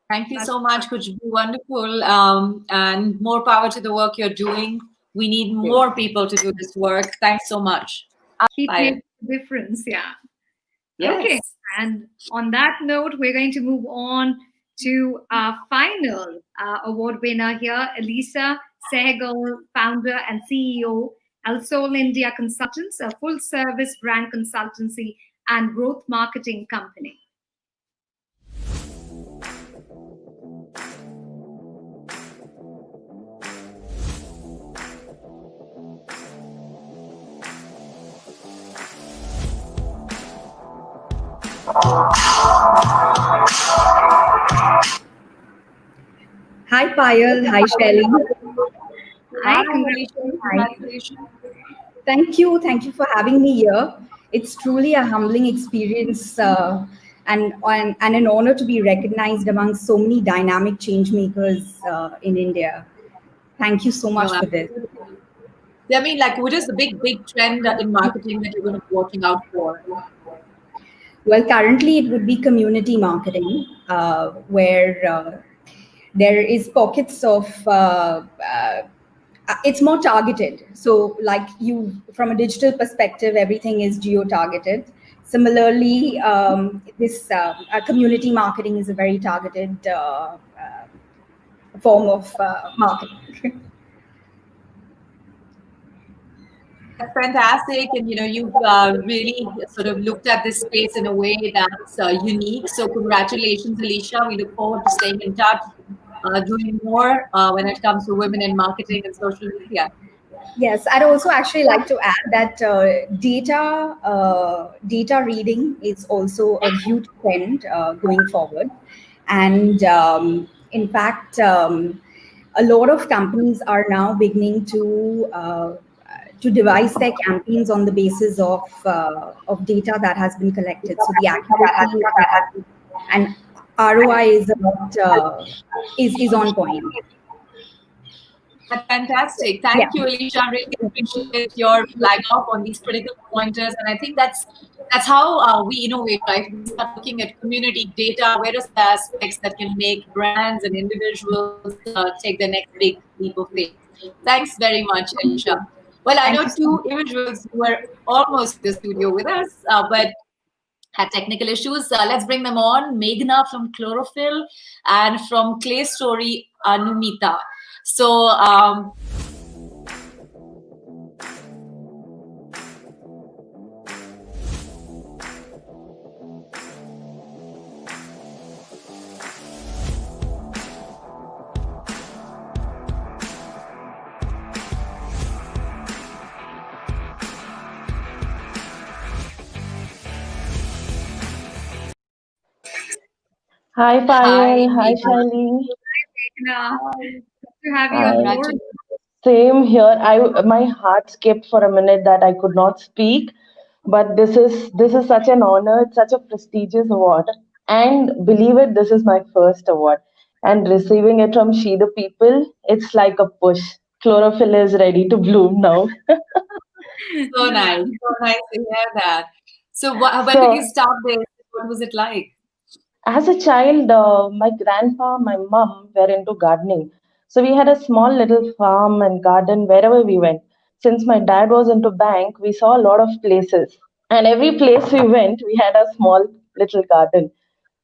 Thank you so much, Khushbu. Wonderful. And more power to the work you're doing. We need more people to do this work. Thanks so much. Keep making a difference, yeah. Yes. Okay, and on that note, we're going to move on to our final award winner here, Elisa Sehgal, founder and CEO, Alsol India Consultants, a full-service brand consultancy and growth marketing company. Hi, Payal. Hi, Shelly. Hi, congratulations. Thank you for having me here. It's truly a humbling experience and an honor to be recognized among so many dynamic change makers in India. Thank you so much for this. I mean, what is the big trend in marketing that you're going to be watching out for? Well, currently it would be community marketing, where there is pockets of, it's more targeted. So from a digital perspective, everything is geo-targeted. Similarly, this community marketing is a very targeted form of marketing. That's fantastic. And, you've really sort of looked at this space in a way that's unique. So congratulations, Alicia. We look forward to staying in touch. doing more when it comes to women in marketing and social media. Yes, I'd also actually like to add that data reading is also a huge trend going forward, and in fact, a lot of companies are now beginning to devise their campaigns on the basis of data that has been collected. So the accuracy and ROI is on point. That's fantastic. Thank you, Alicia. I really appreciate your flag off on these critical pointers. And I think that's how we innovate, right? We start looking at community data, various aspects that can make brands and individuals take the next big leap of faith. Thanks very much, Alicia. Well, I know two individuals who are almost in the studio with us, but had technical issues. Let's bring them on. Meghna from Chlorophyll and from Clay Story, Anumita. So, Hi, Payal. Hi, Shaili. To have you on board. Same here. My heart skipped for a minute that I could not speak, but this is such an honor. It's such a prestigious award, and believe it, this is my first award. And receiving it from She the People, it's like a push. Chlorophyll is ready to bloom now. so nice to hear that. So, when did you start this? What was it like? As a child, my grandpa, my mom were into gardening. So we had a small little farm and garden wherever we went. Since my dad was into bank, we saw a lot of places. And every place we went, we had a small little garden.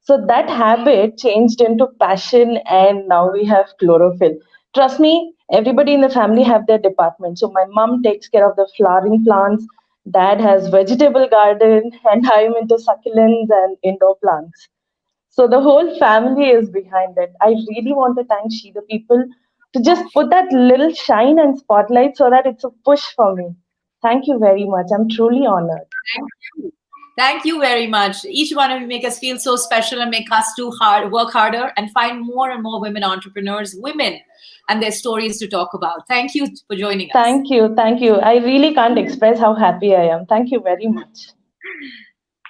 So that habit changed into passion, and now we have Chlorophyll. Trust me, everybody in the family have their department. So my mom takes care of the flowering plants, dad has vegetable garden, and I'm into succulents and indoor plants. So the whole family is behind it. I really want to thank She the People to just put that little shine and spotlight so that it's a push for me. Thank you very much. I'm truly honored. Thank you. Thank you very much. Each one of you make us feel so special and make us work harder and find more and more women entrepreneurs, women and their stories to talk about. Thank you for joining us. Thank you. Thank you. I really can't express how happy I am. Thank you very much.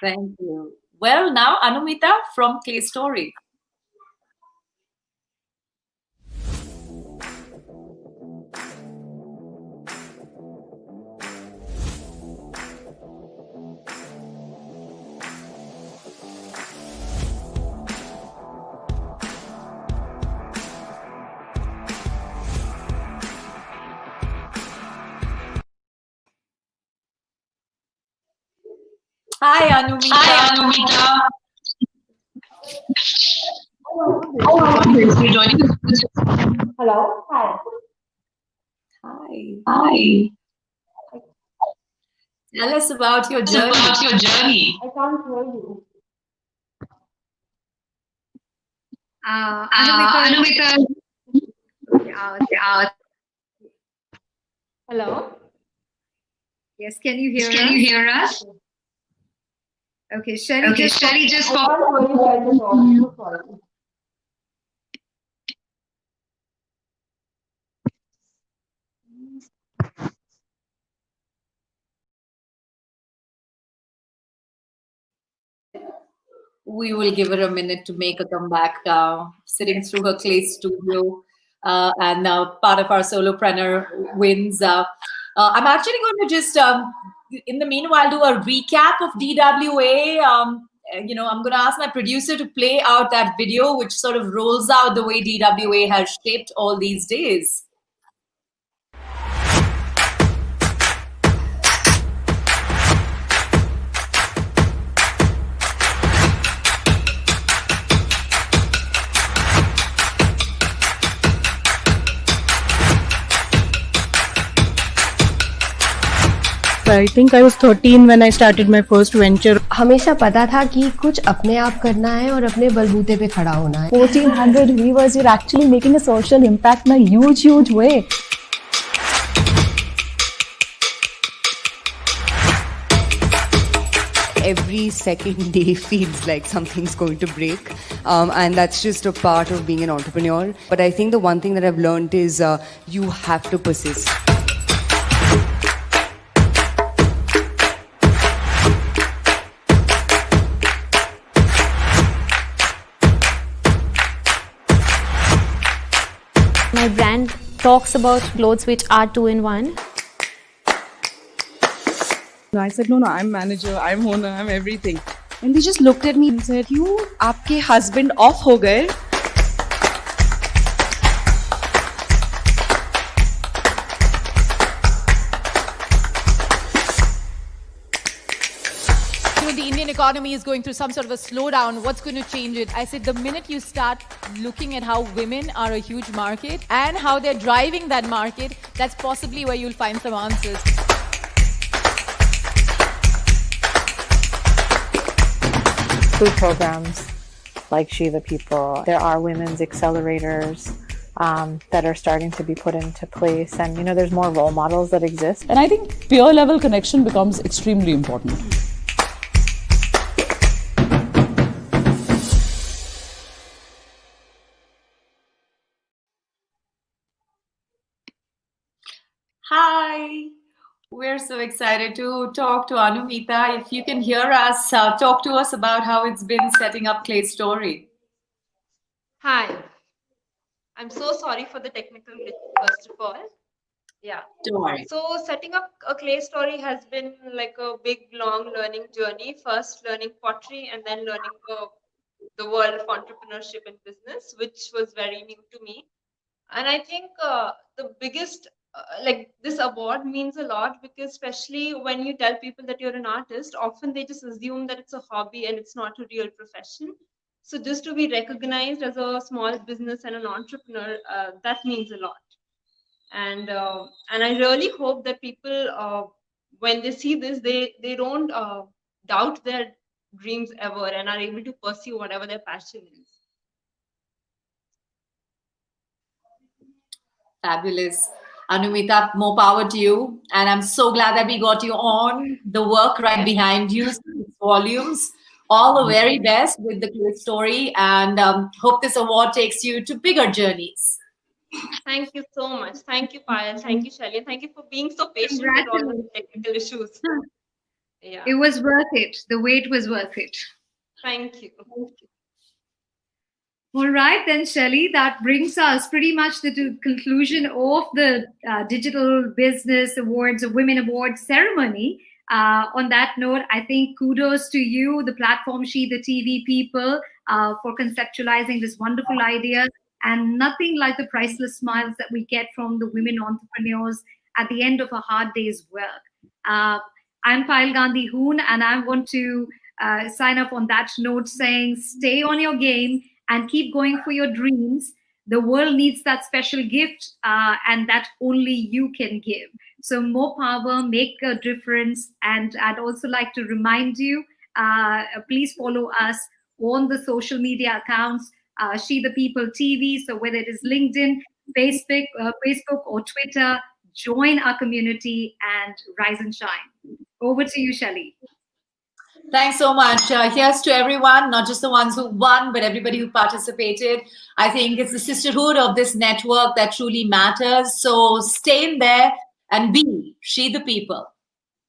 Thank you. Well, now Anumita from Clay Story. Hi, Anumita. Hi, Anumita. Hello. Hi. Hi. Hi. Tell us about your journey. I can't hear you. Anumita. Hello. Yes, can you hear us? Okay, Shelly just We will give her a minute to make a comeback, sitting through her Clay studio and part of our solopreneur wins. I'm actually going to just, in the meanwhile, do a recap of DWA. I'm going to ask my producer to play out that video, which sort of rolls out the way DWA has shaped all these days. I think I was 13 when I started my first venture. हमेशा पता था कि कुछ अपने आप करना है और अपने बलबूते पे खड़ा होना है. 1400 viewers, you're actually making a social impact in a huge, huge way. Every second day feels like something's going to break, and that's just a part of being an entrepreneur. But I think the one thing that I've learned is you have to persist. My brand talks about clothes which are 2-in-1. I said, no, I'm manager, I'm owner, I'm everything. And they just looked at me and said, you, aapke husband off ho gaye? The Indian economy is going through some sort of a slowdown. What's going to change it? I said the minute you start looking at how women are a huge market and how they're driving that market, that's possibly where you'll find some answers. Through programs like She the People, there are women's accelerators that are starting to be put into place, and there's more role models that exist. And I think peer level connection becomes extremely important. Hi. We're so excited to talk to Anumita. If you can hear us, talk to us about how it's been setting up Clay Story. Hi. I'm so sorry for the technical glitch, first of all. Yeah. Don't worry. So setting up a Clay Story has been like a big, long learning journey. First learning pottery and then learning the world of entrepreneurship and business, which was very new to me. And I think the biggest this award means a lot, because especially when you tell people that you're an artist, often they just assume that it's a hobby and it's not a real profession. So just to be recognized as a small business and an entrepreneur, that means a lot. And I really hope that people, when they see this, they don't doubt their dreams ever and are able to pursue whatever their passion is. Fabulous. Anumita, more power to you. And I'm so glad that we got you on. The work right behind you, volumes. All the very best with the Clay Story, and hope this award takes you to bigger journeys. Thank you so much. Thank you, Payal. Thank you, Shelly. Thank you for being so patient with all the technical issues. Yeah. It was worth it. The wait was worth it. Thank you. All right, then, Shelly, that brings us pretty much to the conclusion of the Digital Business Awards, Women Awards ceremony. On that note, I think kudos to you, the platform She the TV people, for conceptualizing this wonderful idea. And nothing like the priceless smiles that we get from the women entrepreneurs at the end of a hard day's work. I'm Payal Gandhi Hoon, and I want to sign up on that note saying, stay on your game and keep going for your dreams. The world needs that special gift, and that only you can give. So more power, make a difference. And I'd also like to remind you, please follow us on the social media accounts, She the People TV. So whether it is LinkedIn, Facebook or Twitter, join our community and rise and shine. Over to you, Shelly. Thanks so much. Here's to everyone, not just the ones who won, but everybody who participated. I think it's the sisterhood of this network that truly matters. So stay in there and be She the People.